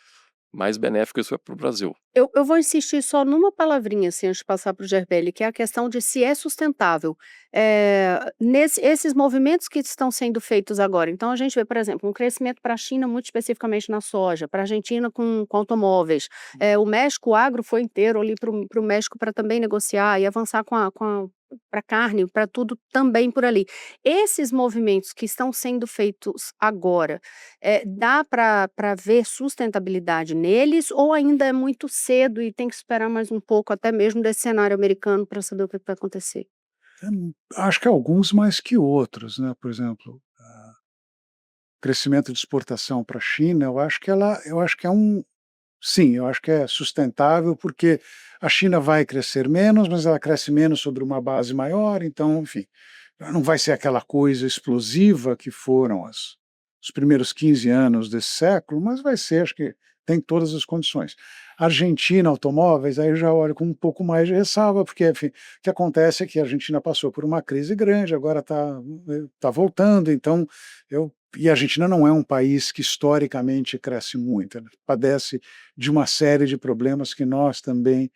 mais benéfico isso é para o Brasil. Eu vou insistir só numa palavrinha, assim, antes de passar para o Gerbelli, que é a questão de se é sustentável. Esses movimentos que estão sendo feitos agora, então a gente vê, por exemplo, um crescimento para a China, muito especificamente na soja, para a Argentina com automóveis, o México, o agro foi inteiro ali para o México para também negociar e avançar para carne, para tudo também por ali. Esses movimentos que estão sendo feitos agora, dá para ver sustentabilidade neles, ou ainda é muito cedo e tem que esperar mais um pouco, até mesmo desse cenário americano, para saber o que vai acontecer? Acho que alguns mais que outros, né, por exemplo, crescimento de exportação para a China, eu acho que é sim, eu acho que é sustentável, porque a China vai crescer menos, mas ela cresce menos sobre uma base maior, então, enfim, não vai ser aquela coisa explosiva que foram os primeiros 15 anos desse século, mas vai ser, acho que tem todas as condições. Argentina, automóveis, aí eu já olho com um pouco mais de ressalva, porque, enfim, o que acontece é que a Argentina passou por uma crise grande, agora está voltando, então e a Argentina não é um país que historicamente cresce muito, ela padece de uma série de problemas que nós também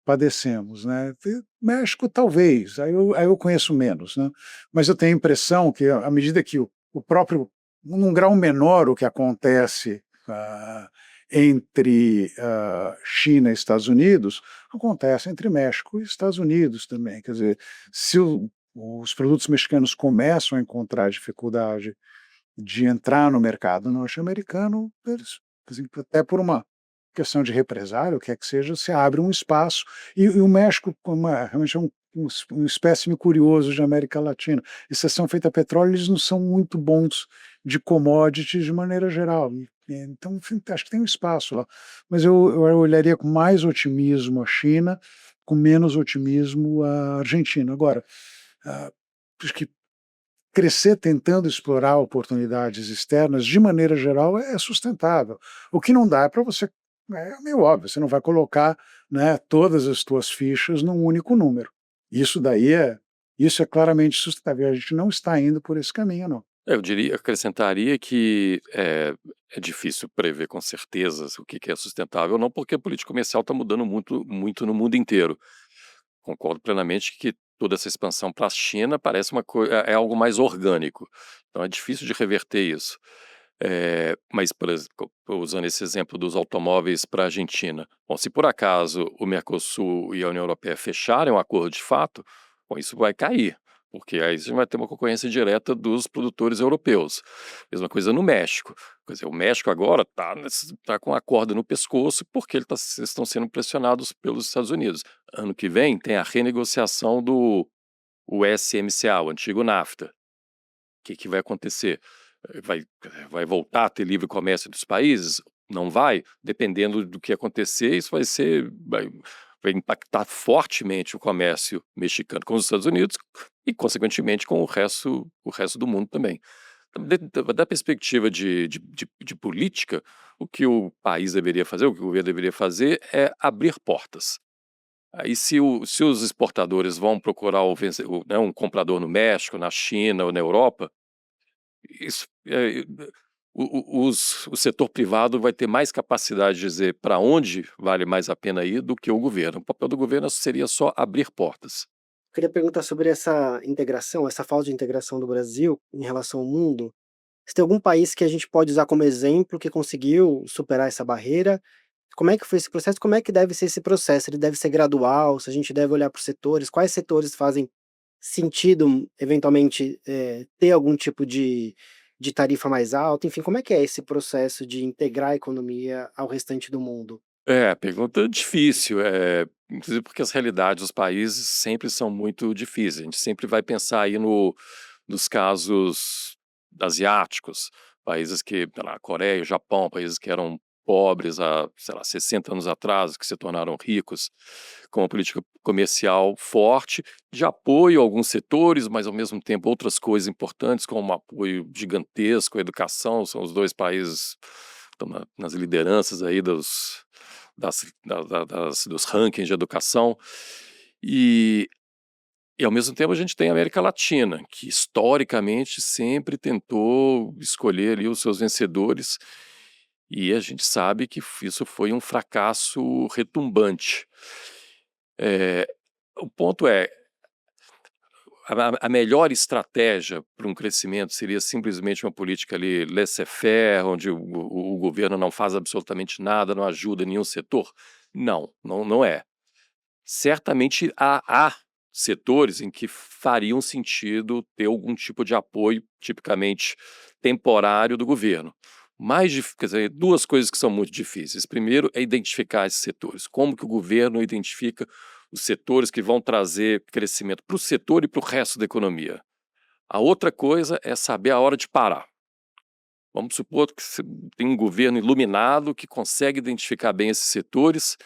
padecemos, né. México talvez, aí eu conheço menos, né, mas eu tenho a impressão que à medida que o próprio num grau menor o que acontece, entre, China e Estados Unidos, acontece entre México e Estados Unidos também, quer dizer, se os produtos mexicanos começam a encontrar dificuldade de entrar no mercado norte-americano, eles, assim, até por uma questão de represália, o que é que seja, se abre um espaço, e o México, como realmente é um espécime curioso de América Latina, exceção feita a petróleo, eles não são muito bons de commodities de maneira geral, então, enfim, acho que tem um espaço lá, mas eu olharia com mais otimismo a China, com menos otimismo a Argentina. Agora, ah, acho que crescer tentando explorar oportunidades externas, de maneira geral, é sustentável. O que não dá é para você, é meio óbvio, você não vai colocar, né, todas as tuas fichas num único número. Isso é claramente sustentável, a gente não está indo por esse caminho não. Acrescentaria que é difícil prever com certeza o que que é sustentável ou não, porque a política comercial está mudando muito, muito no mundo inteiro. Concordo plenamente que toda essa expansão para a China parece é algo mais orgânico, então é difícil de reverter isso. Mas, por exemplo, usando esse exemplo dos automóveis para a Argentina, bom, se por acaso o Mercosul e a União Europeia fecharem um acordo de fato, bom, isso vai cair, porque aí você vai ter uma concorrência direta dos produtores europeus. Mesma coisa no México. Quer dizer, o México agora está com a corda no pescoço porque eles estão sendo pressionados pelos Estados Unidos. Ano que vem tem a renegociação do USMCA, o antigo NAFTA. O que que vai acontecer? Vai voltar a ter livre comércio entre os países? Não vai? Dependendo do que acontecer, isso vai impactar fortemente o comércio mexicano com os Estados Unidos e, consequentemente, com o resto do mundo também. Então, da perspectiva de política, o que o país deveria fazer, o que o governo deveria fazer é abrir portas. Aí, se os exportadores vão procurar né, um comprador no México, na China ou na Europa, isso, o setor privado vai ter mais capacidade de dizer para onde vale mais a pena ir do que o governo. O papel do governo seria só abrir portas. Queria perguntar sobre essa integração, essa falta de integração do Brasil em relação ao mundo. Se tem algum país que a gente pode usar como exemplo que conseguiu superar essa barreira? Como é que foi esse processo? Como é que deve ser esse processo? Ele deve ser gradual? Se a gente deve olhar por setores? Quais setores fazem sentido, eventualmente, ter algum tipo de tarifa mais alta? Enfim, como é que é esse processo de integrar a economia ao restante do mundo? Pergunta difícil, inclusive porque as realidades dos países sempre são muito difíceis. A gente sempre vai pensar aí nos casos asiáticos, países que, sei lá, Coreia, Japão, países que eram pobres há, sei lá, 60 anos atrás, que se tornaram ricos, com uma política comercial forte, de apoio a alguns setores, mas ao mesmo tempo outras coisas importantes, como um apoio gigantesco à educação. São os dois países que estão nas lideranças aí dos rankings de educação. E ao mesmo tempo a gente tem a América Latina, que historicamente sempre tentou escolher ali os seus vencedores, e a gente sabe que isso foi um fracasso retumbante. Eh, o ponto é, a melhor estratégia para um crescimento seria simplesmente uma política ali laissez-faire, onde o governo não faz absolutamente nada, não ajuda nenhum setor? Não, não é. Certamente há setores em que fariam sentido ter algum tipo de apoio, tipicamente temporário, do governo. Quer dizer, duas coisas que são muito difíceis. Primeiro é identificar esses setores. Como que o governo identifica os setores que vão trazer crescimento para o setor e para o resto da economia? A outra coisa é saber a hora de parar. Vamos supor que você tem um governo iluminado que consegue identificar bem esses setores,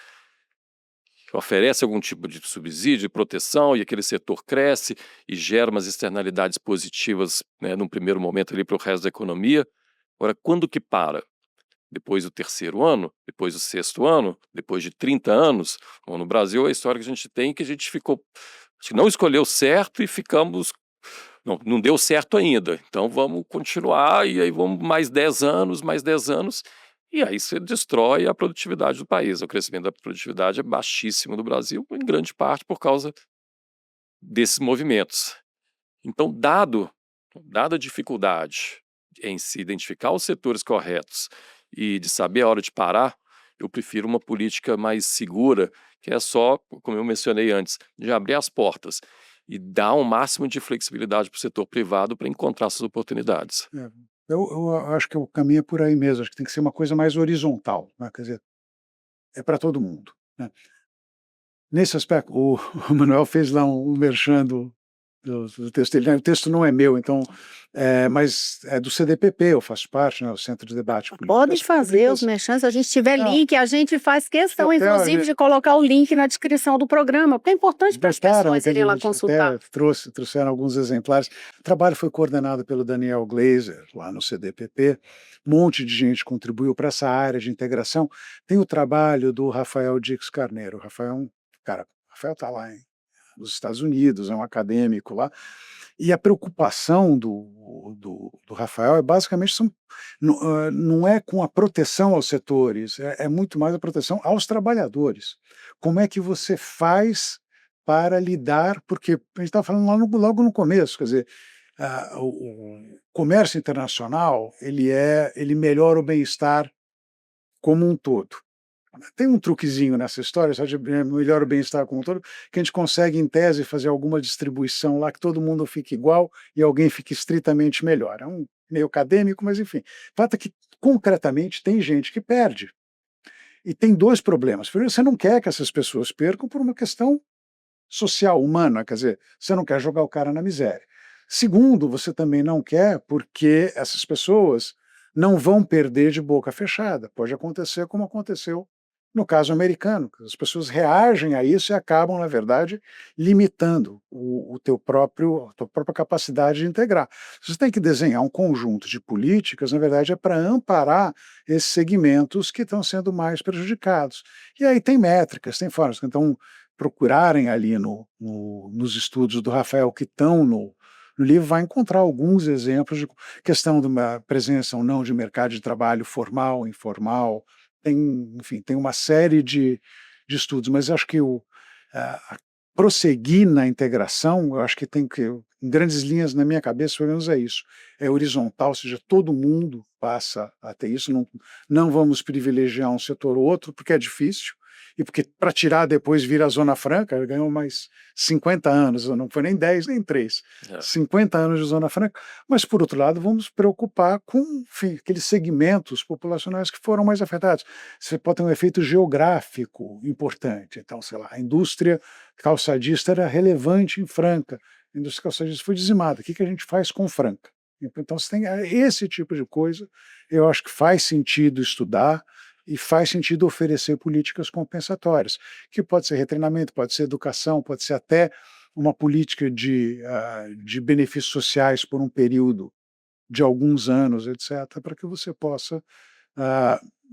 oferece algum tipo de subsídio, de proteção, e aquele setor cresce e gera umas externalidades positivas, né, num primeiro momento ali para o resto da economia. Agora, quando que para? Depois do terceiro ano? Depois do sexto ano? Depois de 30 anos? Bom, no Brasil, a história que a gente tem é que a gente ficou, acho que não escolheu certo e ficamos, não deu certo ainda, então vamos continuar, e aí vamos mais 10 anos, e aí você destrói a produtividade do país. O crescimento da produtividade é baixíssimo no Brasil, em grande parte por causa desses movimentos. Então, dada a dificuldade em se identificar os setores corretos e de saber a hora de parar, eu prefiro uma política mais segura, que é só, como eu mencionei antes, de abrir as portas e dar um máximo de flexibilidade para o setor privado para encontrar essas oportunidades. É, eu acho que o caminho é por aí mesmo, acho que tem que ser uma coisa mais horizontal, né, quer dizer, é para todo mundo, né. Nesse aspecto, o o Manuel fez lá um merchan do texto dele, né, o texto não é meu, então, mas é do CDPP, eu faço parte, né, o Centro de Debate Ah, pode Políticas fazer os Públicas. merchans, se a gente tiver Não, link, a gente faz questão, até a inclusive, gente de colocar o link na descrição do programa, porque é importante para as botaram, pessoas quer irem dizer, a lá gente consultar. até trouxeram alguns exemplares. O trabalho foi coordenado pelo Daniel Glazer, lá no CDPP, um monte de gente contribuiu para essa área de integração. Tem o trabalho do Rafael Dix Carneiro, o Rafael é um cara, o Rafael está lá nos Estados Unidos, é um acadêmico lá, e a preocupação do Rafael é basicamente não é com a proteção aos setores, é muito mais a proteção aos trabalhadores. Como é que você faz para lidar, porque a gente estava falando lá logo no começo, quer dizer, o comércio internacional ele melhora o bem-estar como um todo. Tem um truquezinho nessa história, só de melhora o bem-estar como um todo, que a gente consegue, em tese, fazer alguma distribuição lá que todo mundo fique igual e alguém fique estritamente melhor. É um meio acadêmico, mas enfim. O fato é que, concretamente, tem gente que perde. E tem dois problemas. Primeiro, você não quer que essas pessoas percam por uma questão social, humana, quer dizer, você não quer jogar o cara na miséria. Segundo, você também não quer porque essas pessoas não vão perder de boca fechada. Pode acontecer como aconteceu no caso americano, que as pessoas reagem a isso e acabam, na verdade, limitando o teu próprio, a tua própria capacidade de integrar. Você tem que desenhar um conjunto de políticas, na verdade, é para amparar esses segmentos que estão sendo mais prejudicados. E aí tem métricas, tem formas. Então, procurarem ali nos estudos do Rafael que estão no livro, vai encontrar alguns exemplos de questão de uma presença ou não de mercado de trabalho formal, informal, tem, enfim, tem uma série de estudos, mas acho que prosseguir na integração, eu acho que tem que, em grandes linhas, na minha cabeça, pelo menos é isso, é horizontal, ou seja, todo mundo passa a ter isso, não vamos privilegiar um setor ou outro, porque é difícil, e porque para tirar depois vira a Zona Franca, ganhou mais 50 anos, não foi nem 10 nem 3, É. 50 anos de Zona Franca, mas por outro lado vamos preocupar com, enfim, aqueles segmentos populacionais que foram mais afetados. Você pode ter um efeito geográfico importante, então, sei lá, a indústria calçadista era relevante em Franca, a indústria calçadista foi dizimada, o que a gente faz com Franca? Então, você tem esse tipo de coisa, eu acho que faz sentido estudar, e faz sentido oferecer políticas compensatórias, que pode ser retreinamento, pode ser educação, pode ser até uma política de benefícios sociais por um período de alguns anos, etc., para que você possa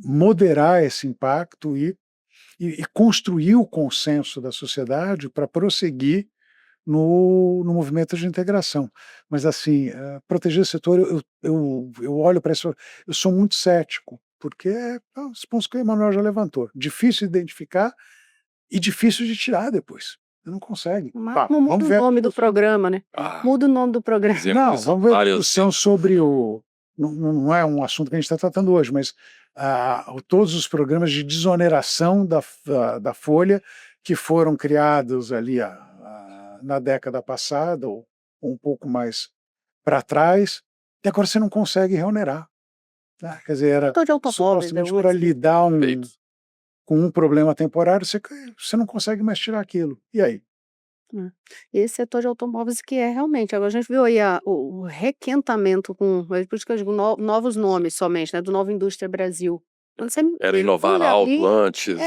moderar esse impacto e construir o consenso da sociedade para prosseguir no movimento de integração. Mas, assim, proteger o setor, eu olho para isso, eu sou muito cético, porque os pontos que o Emanuel já levantou. Difícil de identificar e difícil de tirar depois. Você não consegue. No Tá, máximo muda vamos o ver. nome do programa, né? Ah, Muda o nome do programa. Não, exemplos vamos ver a vários. discussão sobre o. Não é um assunto que a gente está tratando hoje, mas todos os programas de desoneração da folha que foram criados ali na década passada, ou um pouco mais para trás, e agora você não consegue reonerar. Tá? Quer dizer, era Setor de automóveis, supostamente para exemplo. lidar Perfeito. com um problema temporário, você não consegue mais tirar aquilo. E aí? Hum. Esse setor de automóveis que é realmente, agora a gente viu aí o requentamento com, é por isso que eu digo novos nomes somente, né, do Nova Indústria Brasil. Quando você Era inovar mergulha alto ali, antes,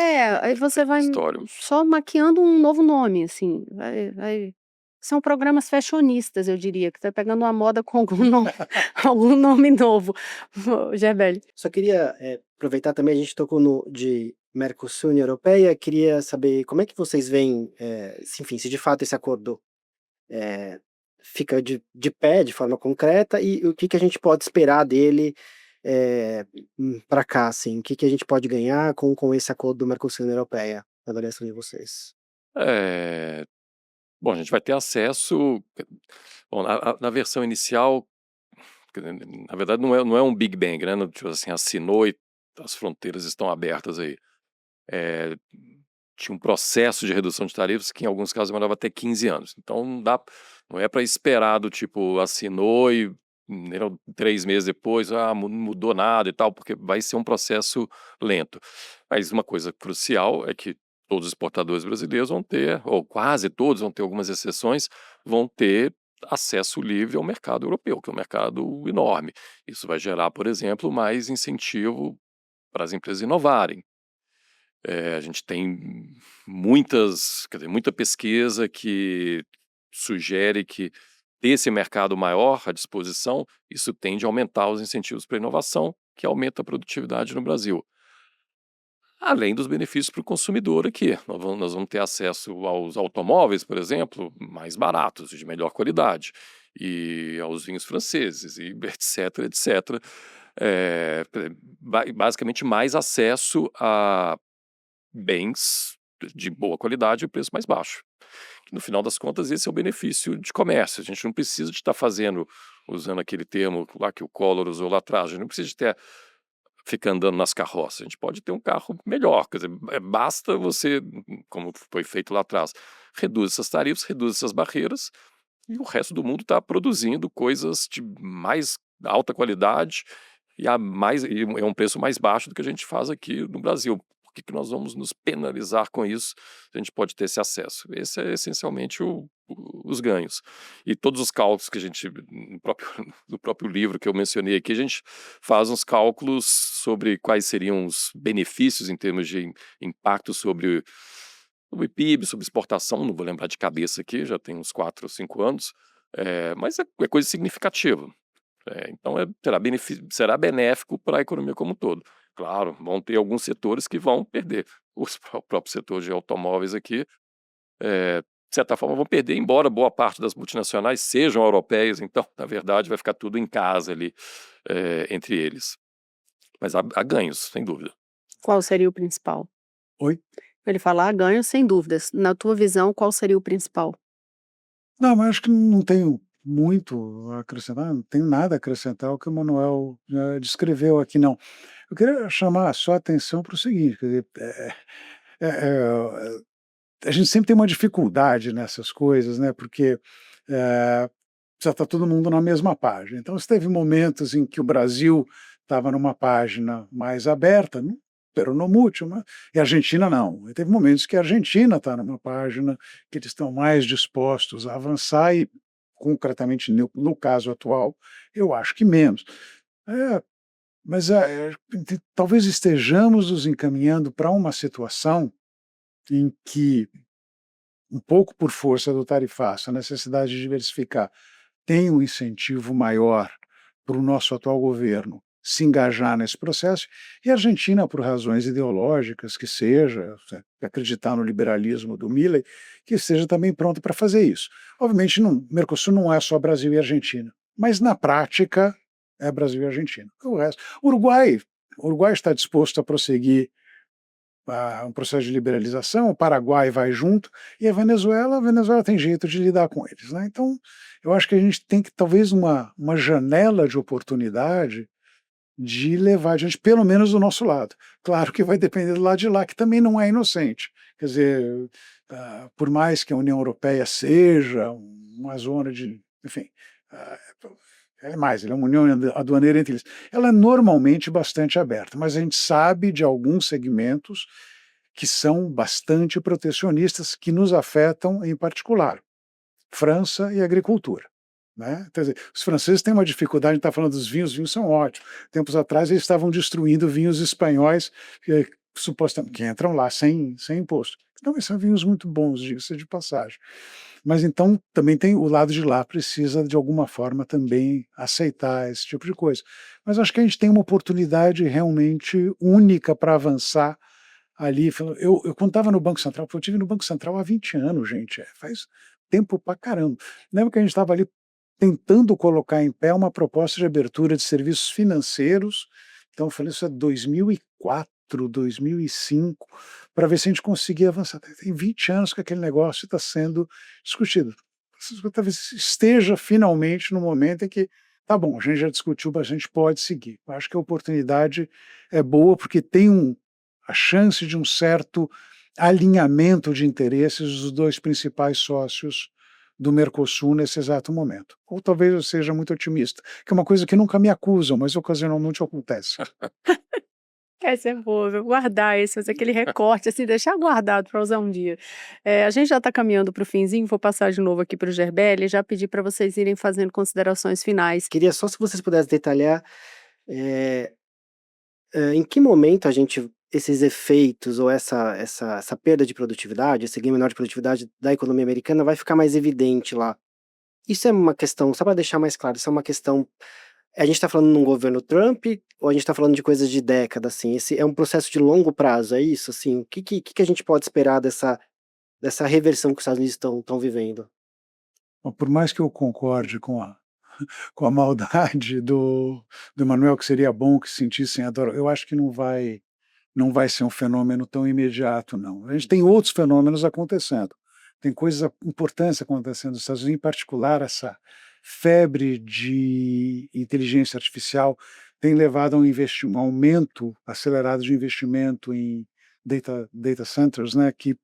aí você vai história. só maquiando um novo nome, assim, são programas fashionistas, eu diria, que tá pegando uma moda com algum nome algum nome novo. Gerbelli. Só queria, aproveitar também, a gente tocou no de Mercosul, União Europeia, queria saber como é que vocês veem, se enfim, se de fato esse acordo, eh, fica de pé de forma concreta e o que que a gente pode esperar dele, pra cá, assim, o que que a gente pode ganhar com esse acordo do Mercosul, União Europeia, na avaliação de vocês? Eh, bom, a gente vai ter acesso bom, na versão inicial, quer dizer, na verdade não é um Big Bang, né, não, tipo assim, assinou e as fronteiras estão abertas aí. Eh, tinha um processo de redução de tarifas que em alguns casos demorava até 15 anos, então não é para esperar do tipo, assinou e, entendeu, 3 meses depois, não mudou nada e tal, porque vai ser um processo lento. Mas uma coisa crucial é que todos os exportadores brasileiros vão ter, ou quase todos, vão ter algumas exceções, vão ter acesso livre ao mercado europeu, que é um mercado enorme. Isso vai gerar, por exemplo, mais incentivo para as empresas inovarem. A gente tem quer dizer, muita pesquisa que sugere que ter esse mercado maior à disposição, isso tende a aumentar os incentivos para inovação, que aumenta a produtividade no Brasil. Além dos benefícios para o consumidor aqui. Nós vamos ter acesso aos automóveis, por exemplo, mais baratos, de melhor qualidade, e aos vinhos franceses, e etc, etc. Basicamente, mais acesso a bens de boa qualidade e preço mais baixo. Que no final das contas esse é o benefício de comércio. A gente não precisa de estar fazendo, usando aquele termo lá que o Collor usou lá atrás, a gente não precisa de ficar andando nas carroças, a gente pode ter um carro melhor, quer dizer, basta você, como foi feito lá atrás, reduz essas tarifas, reduz essas barreiras, e o resto do mundo está produzindo coisas de mais alta qualidade e é um preço mais baixo do que a gente faz aqui no Brasil. Por que que nós vamos nos penalizar com isso se a gente pode ter esse acesso? Esse é essencialmente os ganhos. E todos os cálculos que a gente, no próprio livro que eu mencionei aqui, a gente faz uns cálculos sobre quais seriam os benefícios em termos de impacto sobre PIB, sobre exportação, não vou lembrar de cabeça aqui, já tem uns 4 ou 5 anos, mas é coisa significativa. Então será benéfico para a economia como um todo. Claro, vão ter alguns setores que vão perder. O próprio setor de automóveis aqui, de certa forma, vão perder, embora boa parte das multinacionais sejam europeias, então, na verdade, vai ficar tudo em casa ali, entre eles. Mas há ganhos, sem dúvida. Qual seria o principal? Oi? Ele fala: "Há ganhos sem dúvidas". Na tua visão, qual seria o principal? Não, mas acho que não tenho muito a acrescentar, não tenho nada a acrescentar ao que o Manuel descreveu aqui não. Eu queria chamar só a atenção para o seguinte, quer dizer, a gente sempre tem uma dificuldade nessas coisas, né, porque, já está todo mundo na mesma página. Então se teve momentos em que o Brasil estava numa página mais aberta, não peronomútil, né, e a Argentina não. E teve momentos que a Argentina está numa página que eles estão mais dispostos a avançar e, concretamente no caso atual, eu acho que menos. É, mas, talvez estejamos nos encaminhando para uma situação em que, um pouco por força do tarifaço, a necessidade de diversificar, tem um incentivo maior para o nosso atual governo se engajar nesse processo, e a Argentina, por razões ideológicas que seja, acreditar no liberalismo do Milei, que esteja também pronto para fazer isso. Obviamente, Mercosul não é só Brasil e Argentina, mas na prática é Brasil e Argentina. O resto, o Uruguai está disposto a prosseguir um processo de liberalização, o Paraguai vai junto, e a Venezuela tem jeito de lidar com eles, né? Então, eu acho que a gente tem que, talvez, uma janela de oportunidade de levar a gente, pelo menos do nosso lado. Claro que vai depender do lado de lá, que também não é inocente. Quer dizer, por mais que a União Europeia seja uma zona de, enfim, ah, ela é uma união aduaneira entre eles. Ela é normalmente bastante aberta, mas a gente sabe de alguns segmentos que são bastante protecionistas, que nos afetam em particular, França e agricultura. Né? Quer dizer, os franceses têm uma dificuldade, a gente está falando dos vinhos, os vinhos são ótimos. Tempos atrás eles estavam destruindo vinhos espanhóis supostamente, que entram lá sem imposto. Então, são vinhos muito bons, diga-se de passagem. Mas então também tem o lado de lá, precisa de alguma forma também aceitar esse tipo de coisa. Mas acho que a gente tem uma oportunidade realmente única para avançar ali. Eu quando estava no Banco Central, porque eu estive no Banco Central há 20 anos, gente, faz tempo pra caramba. Lembro que a gente estava ali tentando colocar em pé uma proposta de abertura de serviços financeiros, então eu falei isso é 2004, 2005, para ver se a gente conseguia avançar. Tem 20 anos que aquele negócio está sendo discutido. Talvez esteja finalmente no momento em que, tá bom, a gente já discutiu, mas a gente pode seguir. Eu acho que a oportunidade é boa porque tem a chance de um certo alinhamento de interesses dos dois principais sócios do Mercosul nesse exato momento. Ou talvez eu seja muito otimista, que é uma coisa que nunca me acusam, mas ocasionalmente acontece. Essa é boa, vou guardar esse, fazer aquele recorte, assim, deixar guardado para usar um dia. A gente já está caminhando para o finzinho, vou passar de novo aqui para o Gerbelli e já pedir para vocês irem fazendo considerações finais. Queria só se vocês pudessem detalhar, eh em que momento esses efeitos ou essa perda de produtividade, esse ganho menor de produtividade da economia americana vai ficar mais evidente lá? Isso é uma questão, só para deixar mais claro, isso é uma questão, a gente está falando num governo Trump ou a gente está falando de coisas de década, assim? Esse é um processo de longo prazo, é isso, assim? O que a gente pode esperar dessa reversão que os Estados Unidos estão vivendo? Bom, por mais que eu concorde com a maldade do Emanuel, que seria bom que sentissem a dor, eu acho que não vai ser um fenômeno tão imediato, não. A gente tem outros fenômenos acontecendo. Tem coisas importantes acontecendo nos Estados Unidos, em particular essa febre de inteligência artificial tem levado a um aumento acelerado de investimento em data centers, né, que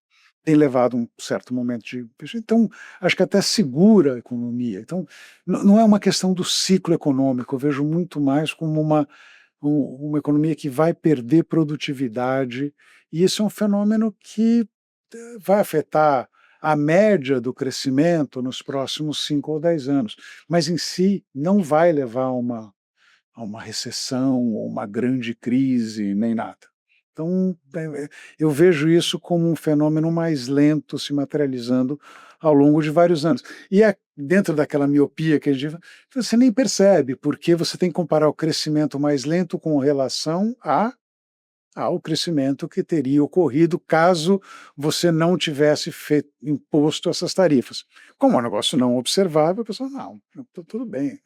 tem levado a um certo momento de. Então, acho que até segura a economia. Então, não é uma questão do ciclo econômico, eu vejo muito mais como uma economia que vai perder produtividade, e isso é um fenômeno que vai afetar a média do crescimento nos próximos 5 ou 10 anos, mas em si não vai levar a uma recessão ou uma grande crise, nem nada. Então, eu vejo isso como um fenômeno mais lento se materializando ao longo de vários anos. E dentro daquela miopia que a gente você nem percebe, porque você tem que comparar o crescimento mais lento com relação ao crescimento que teria ocorrido caso você não tivesse imposto essas tarifas. Como é um negócio não observável, a pessoa, não, tudo bem.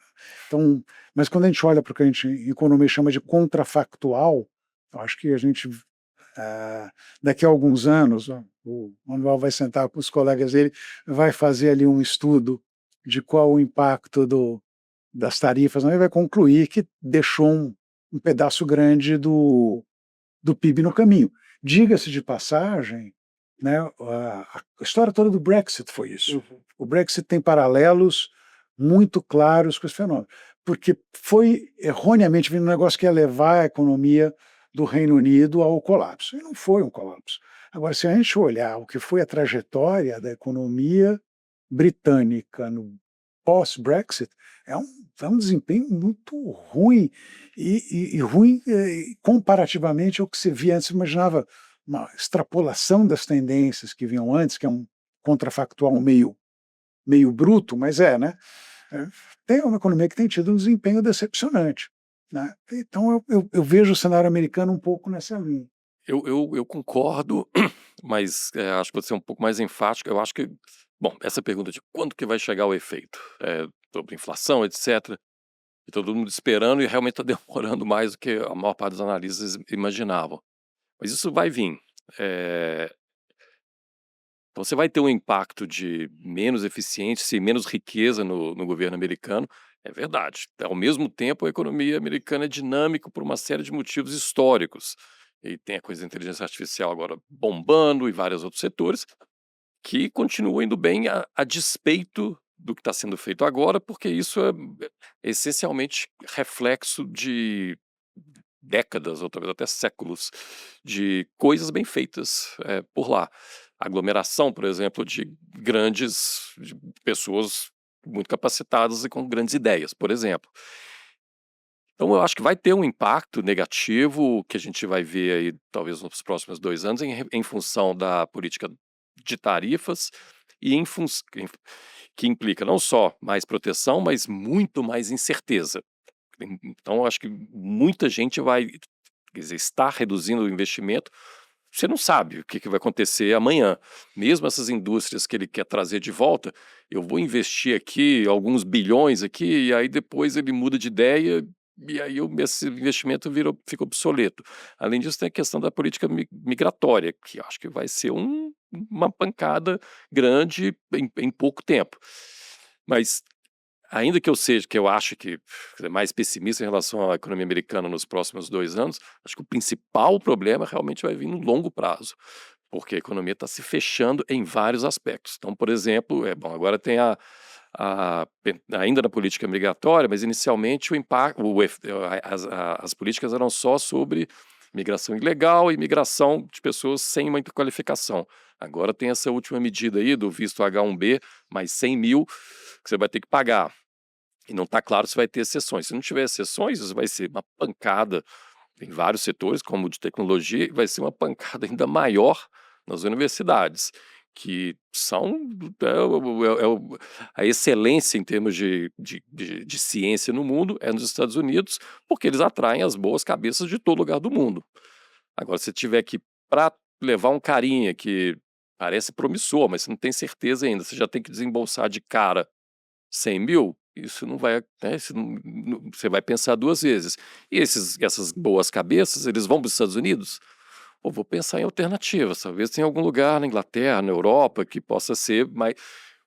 Então, mas quando a gente olha para o que a gente em economia chama de contrafactual, eu acho que a gente, daqui a alguns anos, ó, o Manuel vai sentar com os colegas dele, vai fazer ali um estudo de qual o impacto das tarifas, né, e vai concluir que deixou um pedaço grande do PIB no caminho. Diga-se de passagem, né, a história toda do Brexit foi isso. Uhum. O Brexit tem paralelos muito claros com esse fenômeno, porque foi erroneamente vindo um negócio que ia levar a economia do Reino Unido ao colapso, e não foi um colapso. Agora, se a gente olhar o que foi a trajetória da economia britânica no pós-Brexit, é um desempenho muito ruim, e ruim comparativamente ao que se via antes. Você imaginava uma extrapolação das tendências que vinham antes, que é um contrafactual meio bruto, mas né? Tem uma economia que tem tido um desempenho decepcionante. Né? Então eu vejo o cenário americano um pouco nessa linha. Eu concordo, mas acho que vou ser um pouco mais enfático. Eu acho que, bom, essa pergunta de quando que vai chegar o efeito sobre inflação, etc., e todo mundo esperando e realmente está demorando mais do que a maior parte dos analistas imaginavam. Mas isso vai vir. Então você vai ter um impacto de menos eficiência e menos riqueza no governo americano, é verdade. Ao mesmo tempo, a economia americana é dinâmica por uma série de motivos históricos. E tem a coisa da inteligência artificial agora bombando e vários outros setores que continuam indo bem a despeito do que está sendo feito agora, porque isso é essencialmente reflexo décadas, ou talvez até séculos, de coisas bem feitas por lá. Aglomeração, por exemplo, de pessoas muito capacitadas e com grandes ideias, por exemplo. Então, eu acho que vai ter um impacto negativo que a gente vai ver aí, talvez nos próximos 2 anos, em função da política de tarifas e que implica não só mais proteção, mas muito mais incerteza. Então, eu acho que muita gente vai, quer dizer, está reduzindo o investimento. Você não sabe o que vai acontecer amanhã. Mesmo essas indústrias que ele quer trazer de volta, eu vou investir aqui alguns bilhões aqui, e aí depois ele muda de ideia, e aí esse investimento fica obsoleto. Além disso, tem a questão da política migratória, que eu acho que vai ser uma pancada grande em pouco tempo. Mas ainda que eu acho que é mais pessimista em relação à economia americana nos próximos 2 anos, acho que o principal problema realmente vai vir no longo prazo, porque a economia está se fechando em vários aspectos. Então, por exemplo, agora tem ainda na política migratória, mas inicialmente o impacto, as políticas eram só sobre migração ilegal e migração de pessoas sem muita qualificação. Agora tem essa última medida aí do visto H1B, mais 100 mil, que você vai ter que pagar. E não está claro se vai ter exceções. Se não tiver exceções, isso vai ser uma pancada em vários setores, como o de tecnologia, e vai ser uma pancada ainda maior nas universidades, que são a excelência em termos de ciência no mundo é nos Estados Unidos, porque eles atraem as boas cabeças de todo lugar do mundo. Agora, se tiver que, para levar um carinha que parece promissor, mas você não tem certeza ainda, você já tem que desembolsar de cara 100 mil, isso não vai, né, você vai pensar 2 vezes. E essas boas cabeças, eles vão para os Estados Unidos? Ou vou pensar em alternativas, talvez tenha algum lugar na Inglaterra, na Europa, que possa ser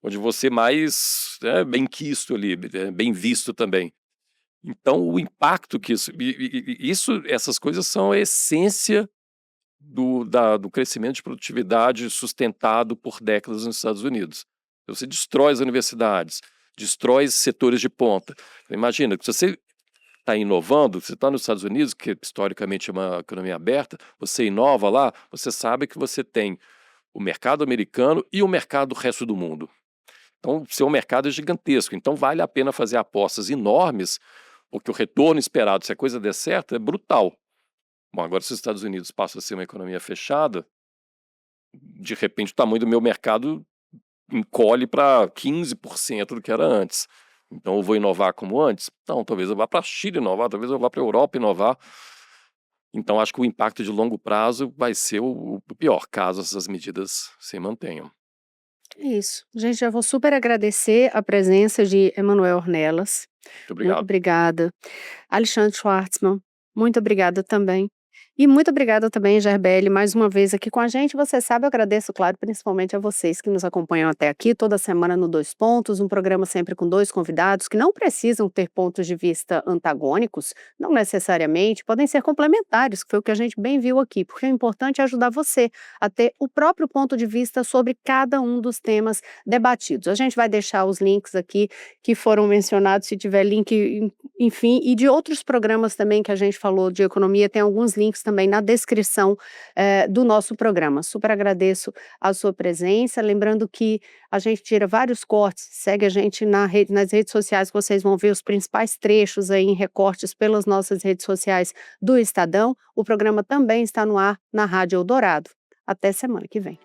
onde você mais bem quisto ali, bem visto também. Então, o impacto que essas coisas são a essência do crescimento de produtividade sustentado por décadas nos Estados Unidos. Você destrói as universidades, destrói os setores de ponta. Imagina, se você está inovando, você está nos Estados Unidos, que historicamente é uma economia aberta, você inova lá, você sabe que você tem o mercado americano e o mercado do resto do mundo. Então, o seu mercado é gigantesco, então vale a pena fazer apostas enormes, porque o retorno esperado, se a coisa der certo, é brutal. Bom, agora se os Estados Unidos passam a ser uma economia fechada, de repente o tamanho do meu mercado encolhe para 15% do que era antes. Então eu vou inovar como antes? Não, talvez eu vá para a China inovar, talvez eu vá para a Europa inovar. Então acho que o impacto de longo prazo vai ser o pior, caso essas medidas se mantenham. É isso. Gente, já vou super agradecer a presença de Emanuel Ornelas. Muito Muito obrigado. obrigada. Alexandre Schwartzman, muito obrigada também. E muito obrigada também, Gerbelle, mais uma vez aqui com a gente. Você sabe, eu agradeço, claro, principalmente a vocês que nos acompanham até aqui, toda semana no Dois Pontos, um programa sempre com 2 convidados que não precisam ter pontos de vista antagônicos, não necessariamente, podem ser complementares, que foi o que a gente bem viu aqui, porque o importante é ajudar você a ter o próprio ponto de vista sobre cada um dos temas debatidos. A gente vai deixar os links aqui que foram mencionados, se tiver link, enfim, e de outros programas também que a gente falou de economia, tem alguns links também na descrição do nosso programa. Super agradeço a sua presença, lembrando que a gente tira vários cortes, segue a gente nas redes sociais, vocês vão ver os principais trechos aí em recortes pelas nossas redes sociais do Estadão. O programa também está no ar na Rádio Eldorado. Até semana que vem.